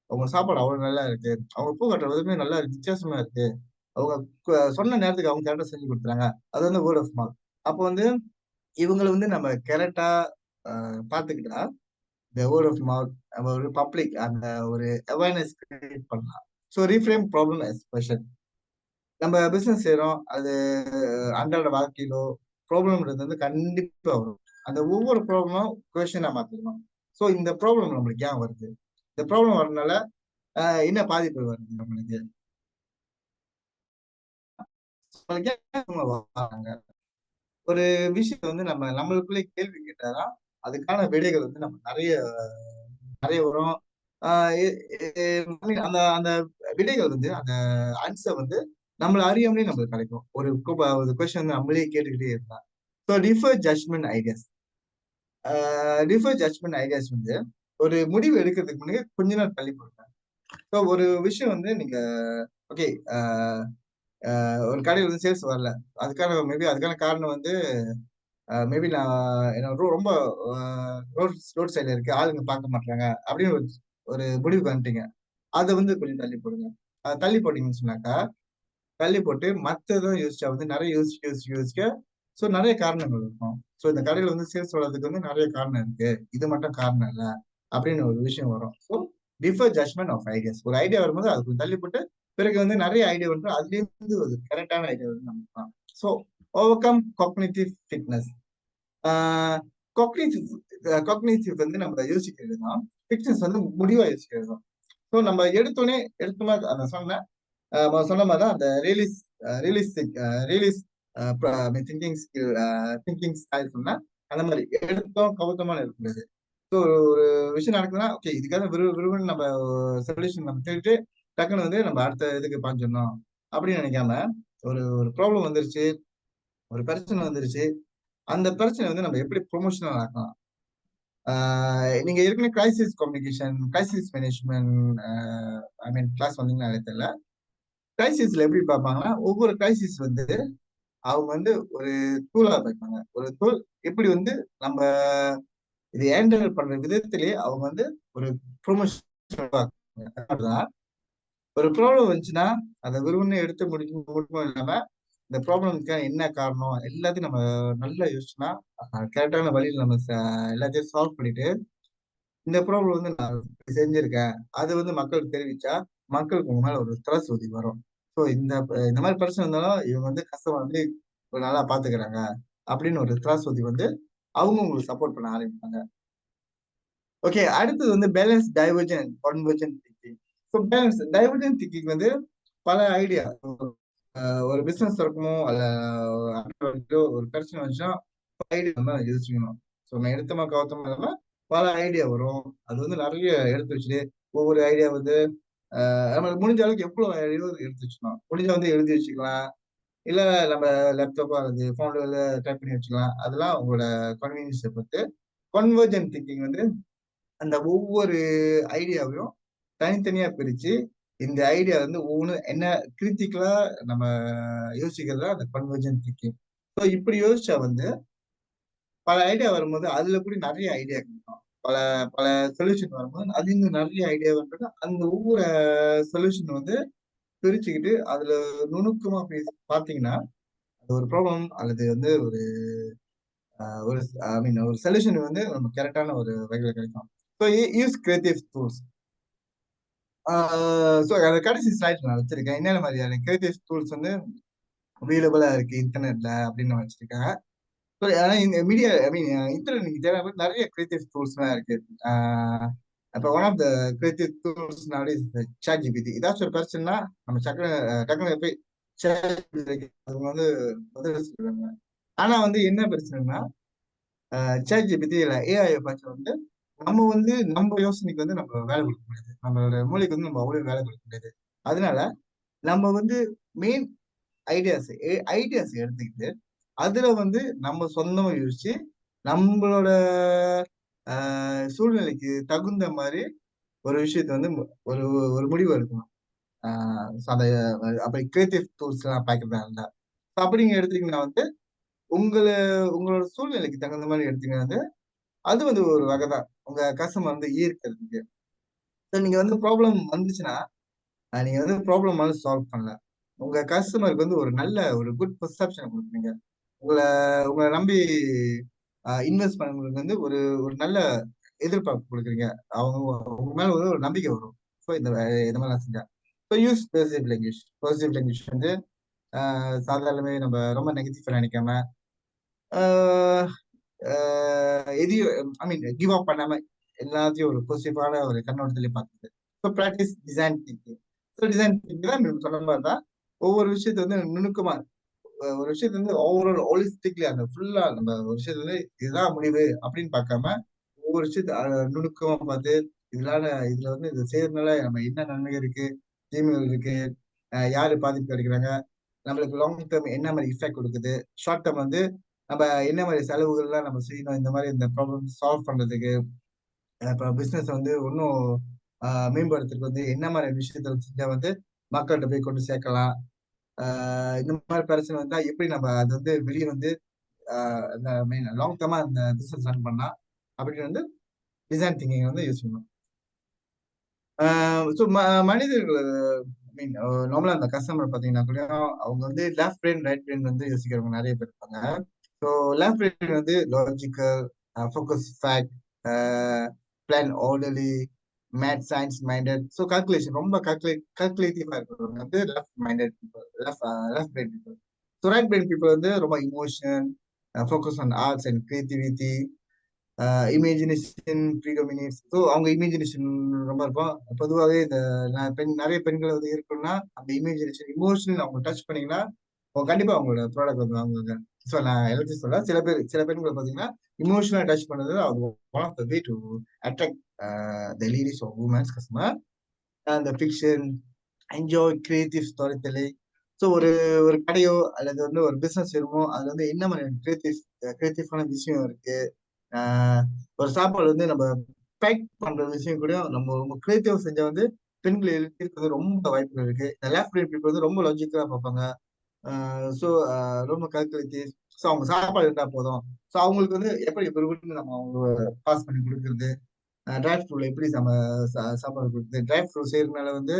அவங்க சாப்பாடு அவ்வளவு நல்லா இருக்கு. அவங்க பூ கட்டுற விதமே நல்லா இருக்கு. வித்தியாசமா இருக்கு. அவங்க சொன்ன நேரத்துக்கு அவங்க கரெக்டா செஞ்சு கொடுத்துறாங்க. அது வந்து வேர்ட் ஆஃப் மவுத். அப்போ வந்து இவங்கள வந்து நம்ம கரெக்டா பாத்துக்கிட்டா இந்த வேர்ட் ஆஃப் மவுத் நம்ம ஒரு பப்ளிக் அந்த ஒரு அவேர்னஸ் கிரியேட் பண்ணலாம். So reframe problem expression. நம்ம பிசினஸ் செய்யறோம். அது அன்றாட வாழ்க்கையிலோ ப்ராப்ளம்ன்றது வந்து கண்டிப்பா வரும். அந்த ஒவ்வொரு ப்ராப்ளமும் கொஸ்டினா மாத்திக்கணும். ஸோ இந்த ப்ராப்ளம் நம்மளுக்கு ஏன் வருது, இந்த ப்ராப்ளம் வரதுனால என்ன பாதிப்பு வருது நம்மளுக்கு, ஒரு விஷயம் வந்து நம்ம நம்மளுக்குள்ளே கேள்வி கேட்டாதான் அதுக்கான விடைகள் வந்து நம்ம நிறைய நிறைய வரும். அந்த அந்த விடைகள் வந்து அந்த ஆன்சர் வந்து நம்மள அறியாமலே நம்மளுக்கு கிடைக்கும். ஒரு கொஸ்டின் வந்து நம்மளே கேட்டுக்கிட்டே இருந்தா. ஸோ டிஃபர் ஜட்மெண்ட் ஐடியாஸ் வந்து ஒரு முடிவு எடுக்கிறதுக்கு முன்னாடி கொஞ்ச நேரம் தள்ளி போடுங்க. ஸோ ஒரு விஷயம் வந்து நீங்க ஓகே ஒரு கடையில் வந்து சேல்ஸ் வரல, அதுக்கான காரணம் வந்து மேபி நான் என்ன ரொம்ப ரோட் சைட்ல இருக்கு, ஆளுங்க பார்க்க மாட்டாங்க அப்படின்னு ஒரு முடிவுக்கு வந்துட்டீங்க. அதை வந்து கொஞ்சம் தள்ளி போடுங்க. தள்ளி போட்டீங்கன்னு சொன்னாக்கா தள்ளி போட்டு மத்ததான் யோசிச்சா வந்து நிறைய யோசிக்க ஸோ நிறைய காரணங்கள் இருக்கும். ஸோ இந்த கடையில வந்து சேல்ஸ் வளர்றதுக்கு வந்து நிறைய காரணம் இருக்கு, இது மட்டும் காரணம் இல்லை அப்படின்னு ஒரு விஷயம் வரும். So defer judgment of ideas. ஒரு ஐடியா வரும்போது அது கொஞ்சம் தள்ளி போட்டு பிறகு வந்து நிறைய ஐடியா வந்து அதுல இருந்து ஒரு கரெக்டான ஐடியா வந்து நம்ம. So over come cognitive fitness. Cognitive வந்து நம்ம யோசிக்கிறது தான், ஃபிட்னஸ் வந்து முடிவா யோசிக்கிறது தான். ஸோ நம்ம எடுத்தோமா அந்த சொன்ன மாதிரி தான் அந்த ரியலிஸ்டிக் திங்கிங் ஸ்டைல் சொன்னா அந்த மாதிரி எடுத்தோம் கவுத்தமான இருக்கக்கூடாது. ஸோ ஒரு விஷயம் நடக்குதுன்னா ஓகே இதுக்காக விரும்புன்னு நம்ம சொல்யூஷன் நம்ம தேடிட்டு டக்குன்னு வந்து நம்ம அடுத்த இதுக்கு பாஞ்சிடணும் அப்படின்னு நினைக்காம ஒரு ஒரு ப்ராப்ளம் வந்துருச்சு, ஒரு பிரச்சனை வந்துருச்சு, அந்த பிரச்சனை வந்து நம்ம எப்படி ப்ரொமோஷனல் ஆக்கலாம். நீங்க ஏற்கனவே crisis communication, crisis management class வந்தீங்கன்னா தெரியல. கிரைசிஸ்ல எப்படி பார்ப்பாங்கன்னா ஒவ்வொரு கிரைசிஸ் வந்து அவங்க வந்து ஒரு டூலா பார்ப்பாங்க. ஒரு டூல் எப்படி வந்து நம்ம இது ஹேண்டில் பண்ற விதத்திலேயே அவங்க வந்து ஒரு ப்ரொமோஷன். ஒரு ப்ராப்ளம் வந்துச்சுன்னா அதை விரும்புன்னு எடுத்து முடிக்கும் இல்லாம இந்த ப்ராப்ளம்க்கு என்ன காரணம் எல்லாத்தையும் நம்ம நல்லா யோசிச்சோம்னா கரெக்டான வழியில் நம்ம எல்லாத்தையும் சால்வ் பண்ணிட்டு இந்த ப்ராப்ளம் வந்து நான் செஞ்சிருக்கேன் அது வந்து மக்களுக்கு தெரிவிச்சா மக்களுக்கு உங்க மேல ஒரு த்ரஸ் ஊதி வரும். ஸோ இந்த மாதிரி பிரச்சனை இருந்தாலும் இவங்க வந்து கஸ்டமர் வந்து நல்லா பாத்துக்கிறாங்க அப்படின்னு ஒரு த்ரஸ் ஊதி வந்து அவங்க உங்களுக்கு சப்போர்ட் பண்ண ஆரம்பிப்பாங்க. ஓகே, அடுத்தது வந்து balance divergent convergent thinking. So balance divergent thinking வந்து பல ஐடியா, ஒரு பிசினஸ் இருக்கணும் அல்ல ஒரு பிரச்சனை வந்துச்சுன்னா ஐடியா தான் யோசிக்கணும். ஸோ நான் எடுத்தமா கவுத்தமா இல்லாம பல ஐடியா வரும். அது வந்து நிறைய எடுத்து வச்சுட்டு ஒவ்வொரு ஐடியா வந்து நம்மளுக்கு முடிஞ்ச அளவுக்கு எவ்வளவு ஐடியா எடுத்து வச்சுக்கணும். முடிஞ்ச வந்து எழுதி வச்சுக்கலாம், இல்ல நம்ம லேப்டாப்பா அல்லது போன்ல டைப் பண்ணி வச்சுக்கலாம். அதெல்லாம் உங்களோட கன்வீனியன்ஸை பொறுத்து. கன்வர்ஜென்ட் திங்கிங் வந்து அந்த ஒவ்வொரு ஐடியாவையும் தனித்தனியா பிரிச்சு இந்த ஐடியா வந்து ஒவ்வொன்று என்ன கிரிட்டிக்கலா நம்ம யோசிக்கிறதா அந்த கன்வர்ஜென்ட் திங்கிங். ஸோ இப்படி யோசிச்சா வந்து பல ஐடியா வரும்போது அதுல கூட நிறைய ஐடியா கிடைக்கும். பல பல சொல்யூஷன் வரும்போது அது இன்னும் நிறைய ஐடியா வந்துட்டு அந்த ஒவ்வொரு சொல்யூஷன் வந்து பிரிச்சுக்கிட்டு அதுல நுணுக்கமா பாத்தீங்கன்னா அது ஒரு ப்ராப்ளம் அல்லது வந்து ஒரு ஒரு ஐ மீன் ஒரு சொல்யூஷன் வந்து நம்ம கரெக்டான ஒரு வகையில கிடைக்கும். So use creative tools. So அதை கடைசி ஸ்லைட் நான் வச்சிருக்கேன். என்னென்ன மாதிரியான கிரியேட்டிவ் டூல்ஸ் வந்து அவைலபிளா இருக்கு இன்டர்நெட்ல அப்படின்னு நான் வச்சிருக்கேன். ஸோ ஆனா இந்த மீடியா ஐ மீன் இன்டர்நெட் நீங்க தேவை நிறைய கிரியேட்டிவ் டூல்ஸ்லாம் இருக்கு. இப்போ one of the creative tools ChatGPT. ஏதாச்சும் ஒரு பிரச்சனைனா நம்ம டக்குனு போய் அவங்க வந்து பதில் சொல்லுவாங்க. ஆனா வந்து என்ன பிரச்சனைனா சாட் ஜிபிடி இல்ல ஏஐ பார்த்து வந்து நம்ம வந்து நம்ம யோசனைக்கு வந்து நம்ம வேலை கொடுக்க முடியாது. நம்மளோட மூளைக்கு வந்து நம்ம அவ்வளவு வேலை கொடுக்க முடியாது. அதனால நம்ம வந்து மெயின் ஐடியாஸ் எடுத்துக்கிட்டு அதுல வந்து நம்ம சொந்தமா யோசிச்சு நம்மளோட சூழ்நிலைக்கு தகுந்த மாதிரி ஒரு விஷயத்த வந்து ஒரு ஒரு முடிவு எடுக்கணும். அந்த அப்படி கிரியேட்டிவ் டூல்ஸ் எல்லாம் பாக்கிறதா இருந்தா அப்படிங்க எடுத்தீங்கன்னா வந்து உங்களோட சூழ்நிலைக்கு தகுந்த மாதிரி எடுத்தீங்கன்னா வந்து அது வந்து ஒரு வகை தான் உங்க கஸ்டமர் வந்து ஈர்க்கிறதுக்கு. நீங்க வந்து ப்ராப்ளம் வந்துச்சுன்னா நீங்க வந்து ப்ராப்ளம் வந்து சால்வ் பண்ணல. உங்க கஸ்டமருக்கு வந்து ஒரு நல்ல ஒரு குட் பெர்செப்ஷன் கொடுக்குறீங்க. உங்களை நம்பி இன்வெஸ்ட் பண்ணவங்களுக்கு வந்து ஒரு ஒரு நல்ல எதிர்பார்ப்பு கொடுக்குறீங்க. அவங்க உங்க மேல வந்து ஒரு நம்பிக்கை வரும். ஸோ இந்த மாதிரிலாம் செஞ்சா so use positive language. Positive language வந்து சாதாரணமே நம்ம ரொம்ப நெகட்டிவ் நினைக்காம எதையும் ஐ மீன் கிவ் அப் பண்ணாம எல்லாத்தையும் ஒரு பாசிட்டிவான ஒரு கண்ணோட்டத்திலே பார்க்குது. So practice design thinking. So design thinking தான் சொன்ன மாதிரி தான் ஒவ்வொரு விஷயத்த வந்து நுணுக்கமா ஒரு விஷயத்த வந்து ஓவரால் ஹோலிஸ்டிக்லி அந்த ஃபுல்லா நம்ம ஒரு விஷயத்த வந்து இதுதான் முடிவு அப்படின்னு பார்க்காம ஒவ்வொரு விஷயத்த நுணுக்கமா பார்த்து இதுல வந்து இது செய்யறதுனால நம்ம என்ன நன்மை இருக்கு, தீமைகள் இருக்கு, யாரு பாதிப்பு கிடைக்கிறாங்க, நம்மளுக்கு லாங் டேர்ம் என்ன மாதிரி இஃபெக்ட் கொடுக்குது, ஷார்ட் டேர்ம் வந்து நம்ம என்ன மாதிரி செலவுகள்லாம் நம்ம செய்யணும் இந்த மாதிரி இந்த ப்ராப்ளம் சால்வ் பண்றதுக்கு, இப்போ பிசினஸ் வந்து இன்னும் மேம்படுத்துறதுக்கு வந்து என்ன மாதிரி விஷயத்த செஞ்சா வந்து மக்கள்கிட்ட போய் கொண்டு சேர்க்கலாம். இந்த மாதிரி பிரச்சனை வந்தா எப்படி நம்ம அது வந்து வெளியே வந்து இந்த மெயின் லாங் டேர்மா இந்த பிசினஸ் ரன் பண்ணா அப்படின்னு வந்து டிசைன் திங்கிங் வந்து யூஸ் பண்ணணும். ஸோ மனிதர்கள் மீன் நார்மலா அந்த கஸ்டமர் பாத்தீங்கன்னா கூட அவங்க வந்து லெஃப்ட் பிரெயின் ரைட் பிரெயின் வந்து யோசிக்கிறவங்க நிறைய பேர் இருப்பாங்க. ஸோ லெஃப்ட் பிரெயின் வந்து logical, focus, fact, plan, orderly, math science minded. So calculation ரொம்ப கால்குலேட்டிவா இருக்கிறவங்க வந்து left minded people, left brain people. So right brain people வந்து ரொம்ப emotion, focus on arts and creativity, imagination predominates. So அவங்க imagination ரொம்ப இருக்கும். பொதுவாகவே இந்த நிறைய பெண்கள் வந்து இருக்குன்னா அந்த இமேஜினேஷன் இமோஷனல் அவங்க டச் பண்ணீங்கன்னா கண்டிப்பா அவங்களோட ப்ராடக்ட் வந்து வாங்குவாங்க. ஸோ நான் எல்லாத்தையும் சொல்ல சில பெண்களை பார்த்தீங்கன்னா இமோஷனல் டச் பண்ணது அது one of the way to attract the ladies of women's customer. அந்த fiction, enjoy creative storytelling. So ஒரு ஒரு கடையோ அல்லது வந்து ஒரு பிசினஸ் வருமோ அதுல வந்து என்ன மாதிரி கிரியேட்டிவான விஷயம் இருக்கு. ஒரு சாப்பாடு வந்து நம்ம பேக் பண்ற விஷயம் கூட நம்ம ரொம்ப கிரியேட்டிவா செஞ்சா வந்து பெண்கள் இருக்கிறது ரொம்ப வாய்ப்புகள் இருக்கு. லெஃப்ட் பிரெயின் பீப்புள் வந்து ரொம்ப லாஜிக்கலா பார்ப்பாங்க. ஸோ ரொம்ப கால்குலேட்டிவ். ஸோ அவங்க சாப்பாடு இருந்தா போதும். ஸோ அவங்களுக்கு வந்து எப்படி இப்ப நம்ம அவங்க பாஸ் பண்ணி கொடுக்குறது, ட்ரை ஃப்ரூட்ல எப்படி நம்ம சாப்பாடு கொடுக்குறது, ட்ரை ஃப்ரூட் செய்யறதுனால வந்து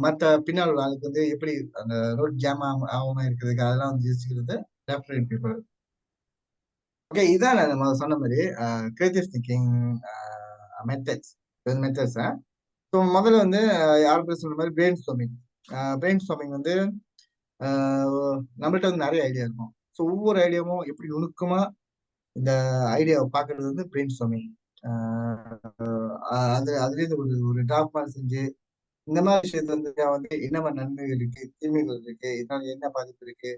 மற்ற பின்னால் உள்ள ஆளுக்கு வந்து எப்படி அந்த ரோட் ஜாம் ஆகாம இருக்கிறதுக்கு அதெல்லாம் வந்து யோசிக்கிறது லெஃப்ட் பிரெயின் பீப்புள். ஓகே, இதான் நம்ம சொன்ன மாதிரி கிரியேட்டிவ் திங்கிங் மெத்தட்ஸ். ஸோ முதல்ல வந்து யாரும் சொன்ன மாதிரி பிரெயின் ஸ்டார்மிங். பிரெயின் ஸ்டார்மிங் வந்து நம்மள்ட்ட வந்து நிறைய ஐடியா இருக்கும். ஸோ ஒவ்வொரு ஐடியாவும் எப்படி நுணுக்கமா இந்த ஐடியாவை பார்க்கறது வந்து பிரெயின் ஸ்டார்மிங். அதுலேருந்து ஒரு ஒரு டிராப் மாதிரி செஞ்சு இந்த மாதிரி விஷயத்த வந்து என்ன மாதிரி நன்மைகள் இருக்கு, தீமைகள் இருக்கு, இதனால என்ன பாதிப்பு இருக்கு,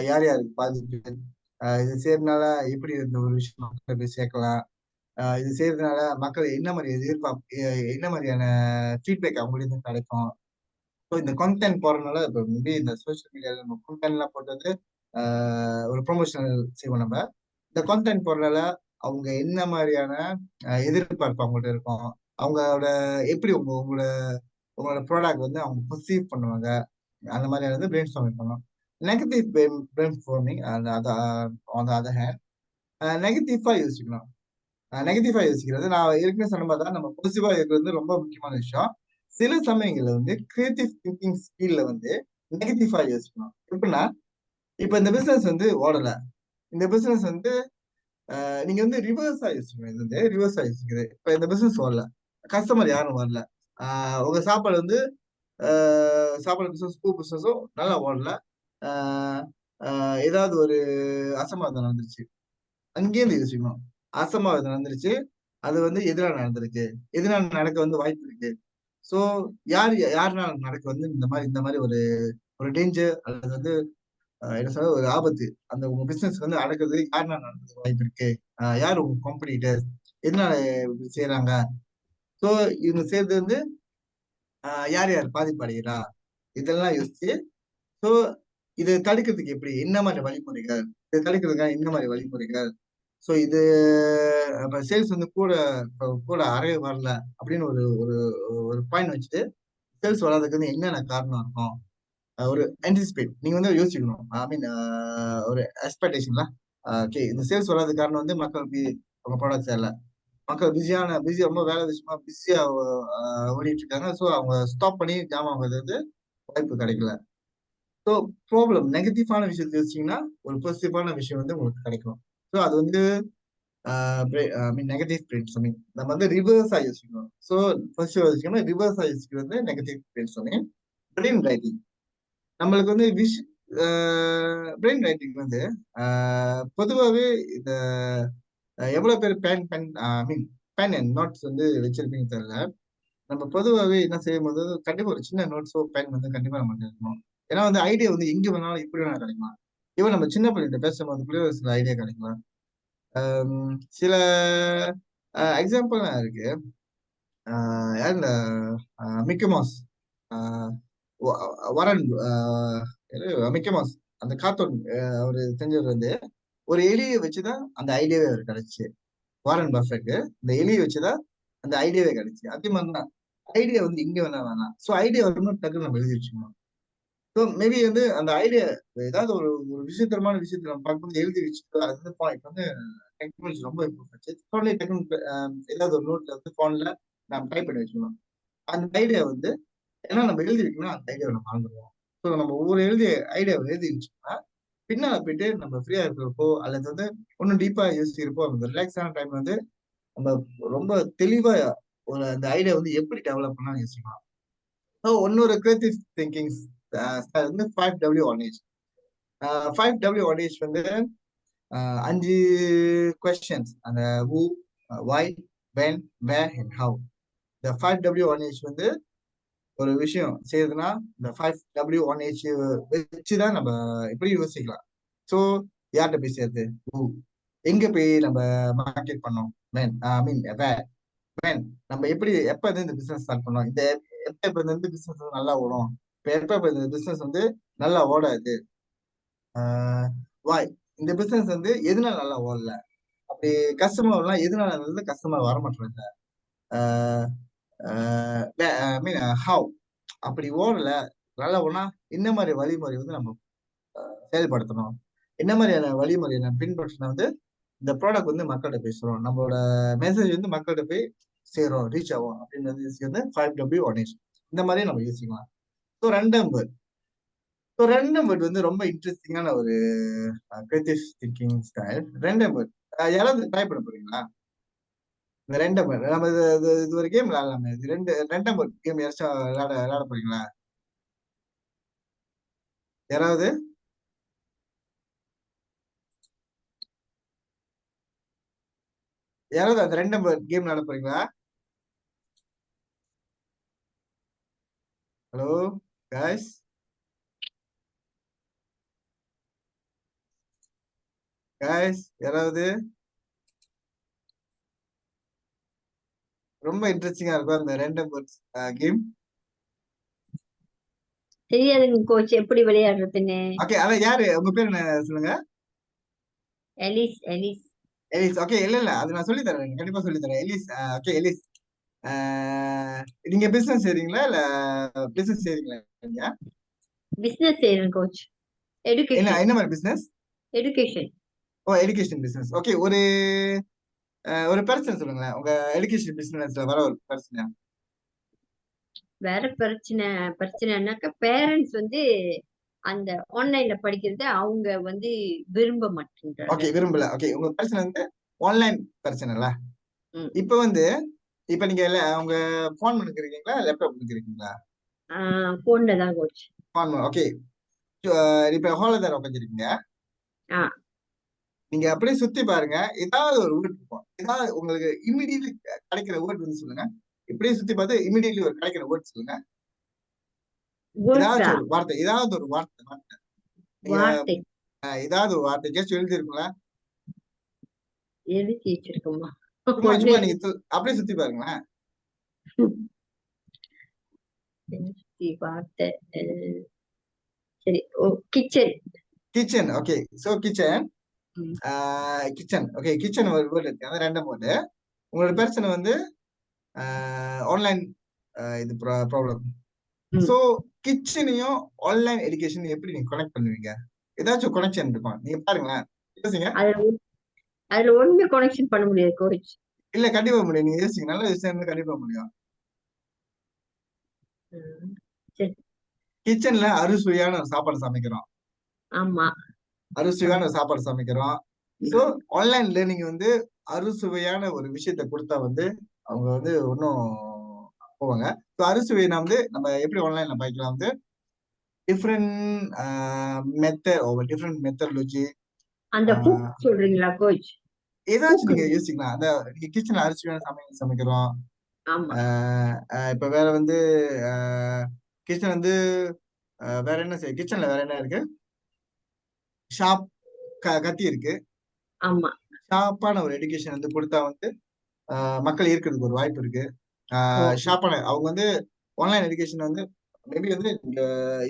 யார் யாருக்கு பாதிப்பு, இது செய்யறதுனால எப்படி இந்த ஒரு விஷயம் மக்களை போய் சேர்க்கலாம், இது செய்யறதுனால மக்கள் என்ன மாதிரி என்ன மாதிரியான ஃபீட்பேக் அவங்களுக்கு கிடைக்கும். ஸோ இந்த கண்டென்ட் போறதுனால இப்போ மேபி இந்த சோசியல் மீடியாவில் நம்ம கண்டென்ட்லாம் போட்டது ஒரு ப்ரொமோஷனல் செய்வோம். நம்ம இந்த கண்டென்ட் போறதுனால அவங்க என்ன மாதிரியான எதிர்பார்ப்பு அவங்கள்ட்ட இருக்கும், அவங்களோட எப்படி உங்களோட உங்களோட ப்ராடக்ட் வந்து அவங்க பர்சீவ் பண்ணுவாங்க. அந்த மாதிரி வந்து பிரெயின் ஸ்டார்மிங் பண்ணலாம். Negative brain storming on the other hand நெகட்டிவா யோசிக்கணும். நெகட்டிவா யோசிக்கிறது நான் ஏற்கனவே சொன்ன மாதிரி தான் நம்ம பாசிட்டிவா இருக்கிறது ரொம்ப முக்கியமான விஷயம். சில சமயங்கள்ல வந்து கிரியேட்டிவ் திங்கிங் ஸ்கில்ல வந்து நெகட்டிவா யோசிக்கணும். எப்படின்னா இப்ப இந்த பிசினஸ் வந்து ஓடல, இந்த பிசினஸ் வந்து நீங்க வந்து ரிவர்ஸா யோசிக்கணும். இது வந்து ரிவர்ஸா யோசிக்கிறது. இப்ப இந்த பிசினஸ் ஓடல, கஸ்டமர் யாரும் வரல, உங்க சாப்பாடு வந்து சாப்பாடு பிசினஸ் பூ பிசினஸும் நல்லா ஓடல, ஏதாவது ஒரு அசம்பாவிதம் நடந்துருச்சு, அங்கேயிருந்து யோசிக்கணும். அசம்பாவிதம் நடந்துருச்சு, அது வந்து எதிராக நடந்திருக்கு, எதிராக நடக்க வந்து வாய்ப்பு இருக்கு. சோ யாருனால நடக்க வந்து இந்த மாதிரி ஒரு ஒரு டேஞ்சர் அல்லது வந்து என்ன சொல்ற ஒரு ஆபத்து அந்த உங்க பிசினஸ் வந்து அடக்குறது யாருனால நடக்க வாய்ப்பு இருக்கு, யார் உங்க காம்படிட்டர், எதனால இப்படி செய்யறாங்க, சோ இவங்க செய்யறது வந்து யார் யார் பாதிப்பு அடைகிறா, இதெல்லாம் யோசிச்சு சோ இதை தடுக்கிறதுக்கு எப்படி என்ன மாதிரி வழிமுறைகள், இதை தடுக்கிறதுக்காக என்ன மாதிரி வழிமுறைகள், சோ இது சேல்ஸ் வந்து கூட அறைய வரல அப்படின்னு ஒரு ஒரு ஒரு பாயிண்ட் வச்சுட்டு சேல்ஸ் வராதுக்கு வந்து என்னென்ன காரணம் இருக்கும், ஒரு ஆன்டிசிபேட் நீங்க வந்து யோசிக்கணும். ஐ மீன் ஒரு எக்ஸ்பெக்டேஷன்ல ஓகே இந்த சேல்ஸ் வராத காரணம் வந்து மக்கள் உங்க ப்ராடக்ட் சேரல, மக்கள் பிஸி ரொம்ப வேலை விஷயமா பிஸியா ஓடிட்டு இருக்காங்க, ஸோ அவங்க ஸ்டாப் பண்ணி ஜாம் ஆகுறது வந்து வாய்ப்பு கிடைக்கல. ஸோ ப்ராப்ளம் நெகட்டிவான விஷயத்தை யோசிச்சீங்கன்னா ஒரு பாசிட்டிவான விஷயம் வந்து உங்களுக்கு கிடைக்கும். ஸோ அது வந்து நெகட்டிவ் பிரெயின் ஸ்டார்மிங். நம்ம வந்து ரிவர்ஸா யோசிக்கணும். ஸோ ஃபர்ஸ்ட் யோசிக்கணும், ரிவர்ஸா யோசிக்கிறது வந்து negative brain storming. Brain writing நம்மளுக்கு வந்து பிரெயின் ரைட்டிங் வந்து பொதுவாகவே இந்த எவ்வளவு பேர் பென் அண்ட் நோட்ஸ் வந்து வச்சிருப்பீங்க தெரியல. நம்ம பொதுவாகவே என்ன செய்யும் போது கண்டிப்பா ஒரு சின்ன நோட்ஸோ பென் வந்து கண்டிப்பா நம்ம இருக்கணும். ஏன்னா வந்து ஐடியா வந்து எங்க வேணாலும் எப்படி வேணாலும் கிடைக்கலாம். ஈவன் நம்ம சின்ன பிள்ளைகிட்ட பேசும்போது கூட ஒரு சில ஐடியா கிடைக்கலாம். சில எக்ஸாம்பிள்லாம் இருக்கு. யார் இந்த மிக்கி மவுஸ், வரன் மிக்கி மவுஸ் அந்த கார்ட்டூன் அவரு செஞ்சது வந்து ஒரு எலியை வச்சுதான் அந்த ஐடியாவே அவர் கிடைச்சு. வாரன் பஃபெட் இந்த எலியை வச்சுதான் அந்த ஐடியாவே கிடைச்சு. அதே மாதிரிதான் ஐடியா வந்து இங்க வேணா வேணாம். ஸோ ஐடியா வரணும் டக்குன்னு நம்ம எழுதி வச்சுக்கணும். ஸோ மேபி வந்து அந்த ஐடியா ஏதாவது ஒரு ஒரு விசித்திரமான விஷயத்தை நம்ம பார்க்கும்போது எழுதி வச்சுட்டு அது வந்து இப்போ வந்து டெக்னாலஜி ரொம்ப இம்ப்ரூவ் ஆச்சு. ஃபோன்லேயே டெக்னிக் ஏதாவது ஒரு நோட்ல வந்து ஃபோன்ல நம்ம டைப் பண்ணி வச்சுக்கணும். அந்த ஐடியா வந்து ஏன்னா நம்ம எழுதி வைக்கணும், அந்த ஐடியாவை நம்ம மறந்துடுவோம். ஸோ நம்ம ஒவ்வொரு ஐடியாவை எழுதி வச்சோம்னா பின்னால போயிட்டு நம்ம ஃப்ரீயா இருக்கிறப்போ அல்லது வந்து ஒன்னும் டீப்பா யோசிச்சிருப்போ அந்த ரிலாக்ஸான டைம் வந்து நம்ம ரொம்ப தெளிவா ஒரு அந்த ஐடியா வந்து எப்படி டெவலப் பண்ணா யோசிக்கலாம். இன்னொரு கிரியேட்டிவ் திங்கிங் வந்து 5W1H. 5W1H வந்து 5 கொஸ்டின்ஸ், அந்த who, why, when, where and how. இந்த 5W1H வந்து ஒரு விஷயம் செய்யுதுன்னா இந்த 5W1H வச்சுதான் நம்ம எப்படி யோசிக்கலாம். ஸோ யார்கிட்ட போய் சேர்த்து, எங்க போய் நம்ம மார்க்கெட் பண்ணோம், நம்ம எப்படி எப்ப இருந்து இந்த பிசினஸ் ஸ்டார்ட் பண்ணோம், இந்த எப்ப இருந்து பிசினஸ் நல்லா ஓடும், எப்ப இந்த பிசினஸ் வந்து நல்லா ஓடாது, வாய் இந்த பிசினஸ் வந்து எதனால நல்லா ஓடல, அப்படி கஸ்டமர் எல்லாம் எதனால கஸ்டமர் வர மாட்டாங்க, ஹவ் அப்படி ஓடல நல்லா ஓடனா என்ன மாதிரி வழிமுறை வந்து நம்ம செயல்படுத்தணும், என்ன மாதிரியான வழிமுறையை நம்ம பின்பற்றினா வந்து இந்த ப்ராடக்ட் வந்து மக்கள்கிட்ட பேசுறோம், நம்மளோட மெசேஜ் வந்து மக்கள்கிட்ட போய் சேரும், ரீச் ஆகும் அப்படின்றது வந்து 5W1H. இந்த மாதிரி நம்ம யோசிக்கலாம். ஸோ ரெண்டாம் வேர்ட் வந்து ரொம்ப இன்ட்ரெஸ்டிங்கான ஒரு கிரியேட்டிவ் திங்கிங் ஸ்டைல். ரெண்டாம் வேர்ட் யாராவது ட்ரை பண்ண போறீங்களா? இந்த ரெண்டாம் வேர்ட் நம்ம இது ஒரு கேம் விளையாடலாமே. இது ரெண்டாம் வேர்ட் கேம் யாராச்சும் விளையாட போறீங்களா? யாராவது அந்த ரெண்டாம் வேர்ட் கேம் விளையாட போறீங்களா? ஹலோ guys, யாராவது? ரொம்ப இன்ட்ரெஸ்டிங்கா இருக்கும் அந்த ரெண்டாம் வேர்ட்ஸ் கேம். தெரியாதுங்க கோச் எப்படி விளையாடுறதுன்னு. ஓகே, அதான் யாரு உங்க பேர் என்ன சொல்லுங்க? எலிஸ். ஓகே, இல்ல அது நான் சொல்லி தரேன், கண்டிப்பா சொல்லி தரேன். எலிஸ் ஓகே, எலிஸ் நீங்க பிசினஸ் செய்றீங்களா இல்ல பிசினஸ் செய்றீங்களா நீங்க? பிசினஸ் செய்யறேன் கோச். என்ன எடுகேஷன் என்ன மாதிரி பிசினஸ்? எடுகேஷன். ஓ, எடுகேஷன் பிசினஸ். ஓகே, ஒரு பர்சன் சொல்லுங்களேன், உங்க எடுகேஷன் பிசினஸ்ல வர ஒரு பர்சன். வேற பிரச்சனைனாக்கா பேரண்ட்ஸ் வந்து அந்த ஆன்லைன்ல படிக்கிறத அவங்க வந்து விரும்ப மாட்டேன்றாங்க. ஓகே, விரும்பல. ஓகே, உங்க பிரச்சனை வந்து ஆன்லைன் பிரச்சனைல. ம். இப்ப நீங்க உங்க போன் பண்ணிக்கிறீங்களா லேப்டாப் பண்ணிக்கிறீங்களா? போன்ல தான் கோச். போன். ஓகே, இப்ப ஹால தான் உட்காந்துருக்கீங்க. ஆ நீங்க அப்படியே சுத்தி பாருங்க, ஏதாவது ஒரு வேர்ட் இருக்கும். ஏதாவது உங்களுக்கு இமிடியட்லி கிடைக்கிற வேர்ட் வந்து சொல்லுங்க. இப்படியே சுத்தி பார்த்து இமிடியட்லி ஒரு கிடைக்கிற வேர்ட் சொல்லுங்க. வேர்ட்ஸா ஏதாச்சும் ஒரு வார்த்தை, ஏதாவது ஒரு வார்த்தை. நீங்க வார்த்தை ஏதாவது ஒரு வார்த்தை ஜஸ்ட் எழுதி இருக்குங்களா? எழுதி வச்சிருக்கோமா? சும்மா சும்மா நீங்க அப்படியே சுத்தி பாருங்களேன். வார்த்தை சரி. Oh, kitchen. Kitchen. Okay, so kitchen. ம். கிச்சன். ஓகே, கிச்சன் ஒரு வேர்ட் இருக்கு. அது ரெண்டாம் வேர்டு. உங்களோட பிரச்சனை வந்து ஆன்லைன் இது ப்ராப்ளம். ம். சோ கிச்சனையும் ஆன்லைன் எஜுகேஷன் எப்படி நீங்க கனெக்ட் பண்ணுவீங்க? ஏதாச்சும் கனெக்ஷன் இருக்கும். நீங்க பாருங்களேன், யோசிங்க. அதுல ஒண்ணுமே கனெக்ஷன் பண்ண முடியாது கோச். இல்ல, கண்டிப்பா முடியும். நீங்க யோசிங்க, நல்ல விஷயம் கண்டிப்பா முடியும். சரி. கிச்சன்ல அறுசுவையான ஒரு சாப்பாடு சமைக்கிறோம். ஆமா. அறுசுவையான ஒரு சாப்பாடு சமைக்கிறோம். சோ ஆன்லைன் லேர்னிங் வந்து அறுசுவையான ஒரு விஷயத்த கொடுத்தா வந்து அவங்க வந்து இன்னும் போவாங்க. ஸோ அறுசுவை வந்து நம்ம எப்படி ஆன்லைன்ல படிக்கலாம் வந்து டிஃப்ரெண்ட் டிஃப்ரெண்ட் மெத்தடாலஜி. அந்த ஹுக் சொல்றீங்களா கோச்? ஏதாச்சும் நீங்க யோசிக்கலாம். அந்த நீங்க கிச்சன்ல அரிசியான சமையல் சமைக்கிறோம். ஆமா. இப்ப வேற வந்து கிச்சன் வந்து வேற என்ன கிச்சன்ல வேற என்ன இருக்கு? ஷார்ப் கத்தி இருக்கு. ஆமா. ஷார்ப்பான ஒரு எடுகேஷன் வந்து கொடுத்தா வந்து மக்கள் ஈர்க்கிறதுக்கு ஒரு வாய்ப்பு இருக்கு. ஷார்ப்பான அவங்க வந்து ஆன்லைன் எடுகேஷன் வந்து மேபி வந்து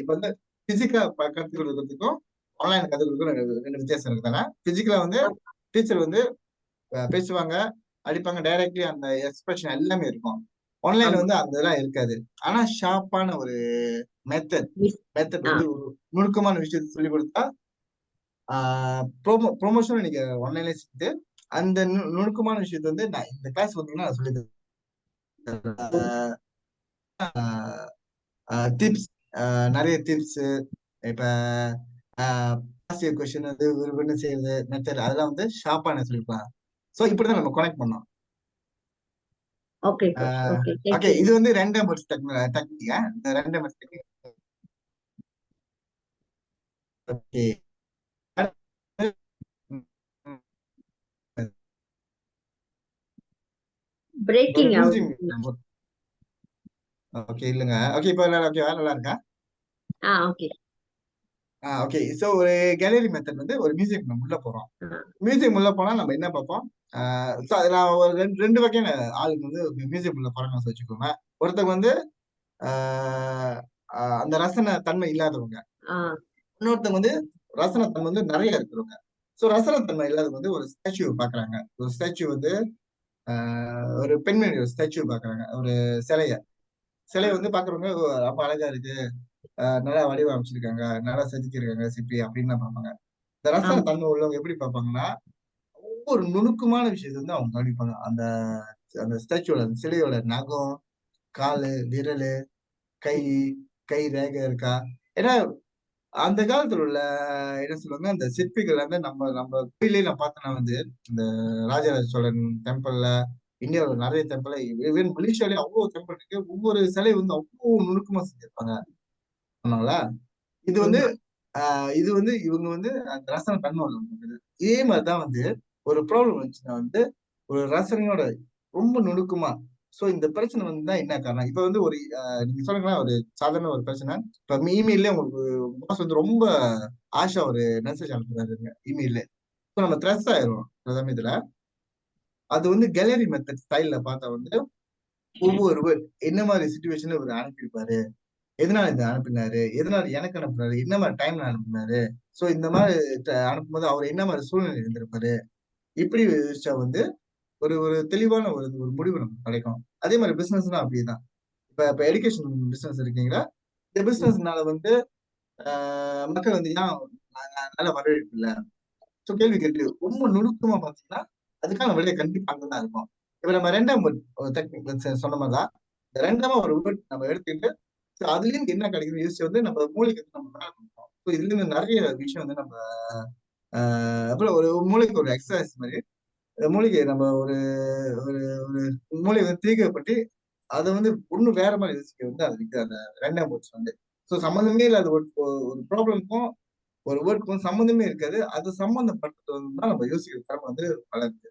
இப்ப வந்து பிசிக்கலா கற்றுக் கொடுக்கறதுக்கும் ஆன்லைன் கற்றுக் கொடுக்கறதுக்கும் ரெண்டு வித்தியாசம் இருக்கு தானே. பிசிக்கலா வந்து டீச்சர் வந்து பேசுவாங்க, அடிப்பாங்க, டைரக்ட்லி அந்த எக்ஸ்பிரஷன் எல்லாமே இருக்கும். ஆன்லைன்ல வந்து அந்த இதெல்லாம் இருக்காது. ஆனா ஷார்ப்பான ஒரு மெத்தட் வந்து ஒரு நுணுக்கமான விஷயத்த சொல்லி கொடுத்தா ப்ரொமோஷன் நீங்க ஆன்லைன்ல செஞ்சு அந்த நுணுக்கமான விஷயத்த வந்து நான் இந்த கிளாஸ் வந்தீங்கன்னா நான் சொல்லி டிப்ஸ், நிறைய டிப்ஸ். இப்ப பாசிட்டிவ் கொஸ்டின் வந்து விரும்புன்னு செய்யறது மெத்தட் அதெல்லாம் வந்து ஷார்ப்பா நான் சொல்லிருப்பேன். சோ இப்படிதான் நம்ம கனெக்ட் பண்ணோம். Okay okay. ஓகே, இது வந்து ரேண்டம் வேர்ட்ஸ் டெக்னிக். இந்த random words technique. Okay, breaking out. Okay, இல்லங்க. ஓகே, இப்போ ஓகேவா? நல்லா இருக்கா? ஓகே. ஓகே, சோ ஒரு கேலரி மெத்தட் வந்து ஒரு மியூசியம் நம்ம உள்ள போறோம். மியூசியம் உள்ள போனா நம்ம என்ன பார்ப்போம்? நான் ஒரு ரெண்டு வகையான ஆளுங்க வந்து மியூசியம் உள்ள போறாங்கன்னு வச்சுக்கோங்க. ஒருத்தவங்க வந்து அந்த ரசனை தன்மை இல்லாதவங்க. இன்னொருத்தவங்க வந்து ரசனை தன்மை வந்து நிறைய இருக்கிறவங்க. சோ ரசனை தன்மை இல்லாதவங்க வந்து ஒரு ஸ்டாச்சு பாக்குறாங்க. ஒரு ஸ்டாச்சு வந்து ஒரு பெண்மணி ஒரு ஸ்டாச்சு பாக்குறாங்க. ஒரு சிலைய வந்து பாக்குறவங்க ரொம்ப அழகா இருக்கு, நல்லா வடிவமைச்சிருக்காங்க, நல்லா செதுக்கிருக்காங்க சிற்பி அப்படின்னு தான் பார்ப்பாங்க. இந்த ரசனை தன்மை உள்ளவங்க எப்படி பார்ப்பாங்கன்னா ஒவ்வொரு நுணுக்கமான விஷயத்த வந்து அவங்க கவனிப்பாங்க. அந்த அந்த ஸ்டாச்சுவோட சிலையோட நகம், காலு, விரலு, கை கை ரேகை இருக்கா? ஏன்னா அந்த காலத்துல உள்ள என்ன சொல்லுவாங்க, அந்த சிற்பிகள் வந்து நம்ம நம்ம கோயிலே நான் பார்த்தேன்னா வந்து இந்த ராஜராஜ சோழன் டெம்பிள்ல, இந்தியாவுல நிறைய டெம்பிள், ஈவன் மலேசியாலே அவ்வளவு டெம்பிள் இருக்கு. ஒவ்வொரு சிலை வந்து அவ்வளவு நுணுக்கமா செஞ்சிருப்பாங்க. ஆமாங்களா? இது வந்து இது வந்து இவங்க வந்து அந்த ரசனை தன்மை உள்ளவங்க. இதே மாதிரிதான் வந்து ஒரு ப்ராப்ளம் வந்துச்சுன்னா வந்து ஒரு ரசனையோட ரொம்ப நுணுக்கமா. சோ இந்த பிரச்சனை வந்து என்ன காரணம்? இப்ப வந்து ஒரு நீங்க சொல்லுங்களேன், ஒரு சாதாரண ஒரு பிரச்சனை. இப்ப இமெயிலே உங்களுக்கு பாஸ் வந்து ரொம்ப ஆஷா ஒரு மெசேஜ் அனுப்புறாருங்க இமெயில. நம்ம ஸ்ட்ரெஸ் ஆயிரும் அந்த சமயத்துல. அது வந்து கேலரி மெத்தட் ஸ்டைல்ல பார்த்தா வந்து ஒவ்வொரு என்ன மாதிரி சுச்சுவேஷன்ல இவர் அனுப்பியிருப்பாரு, எதனால இதை அனுப்பினாரு, எதனால எனக்கு அனுப்புனாரு, என்ன மாதிரி டைம்ல அனுப்புனாரு, சோ இந்த மாதிரி அனுப்பும்போது அவர் என்ன மாதிரி சூழ்நிலை இருந்திருப்பாரு, இப்படி யோசிச்சா வந்து ஒரு ஒரு தெளிவான ஒரு ஒரு முடிவு நமக்கு கிடைக்கும். அதே மாதிரி பிசினஸ்னா அப்படிதான். இப்ப எடுகேஷன் பிசினஸ் இருக்கீங்களா, இந்த பிசினஸ்னால வந்து மக்கள் வந்து ஏன் நல்ல வரவேற்பு இல்ல? சோ கேள்வி கேட்டு ரொம்ப நுணுக்கமா பாத்தீங்கன்னா அதுக்கான விடை கண்டிப்பா அங்கதான் இருக்கும். இப்ப நம்ம 2ஆம் டெக்னிக் சொன்ன மாதிரிதான் இந்த 2ஆமா ஒரு வேர்ட் நம்ம எடுத்துக்கிட்டு அதுல இருந்து என்ன கிடைக்குதுன்னு யோசிச்சு வந்து நம்ம மூளைக்கு வந்து நம்ம வேலை கொடுப்போம். ஸோ இதுல இருந்து நிறைய விஷயம் வந்து நம்ம அப்புறம் ஒரு மூளைக்கு ஒரு எக்ஸசைஸ் மாதிரி மூளைக்கு நம்ம ஒரு ஒரு ஒரு மூளை வந்து தீர்க்கப்பட்டு அதை வந்து ஒண்ணு வேற மாதிரி யோசிக்க வந்து அதுக்கு அந்த 2ஆம் வேர்ட்ஸ் வந்து ஸோ சம்மந்தமே இல்லாத ஒரு ப்ராப்ளம்க்கும் ஒரு வேர்டுக்கும் சம்மந்தமே இருக்காது. அது சம்மந்தப்பட்டது வந்து தான் நம்ம யோசிக்கிற திறமை வந்து வளருது.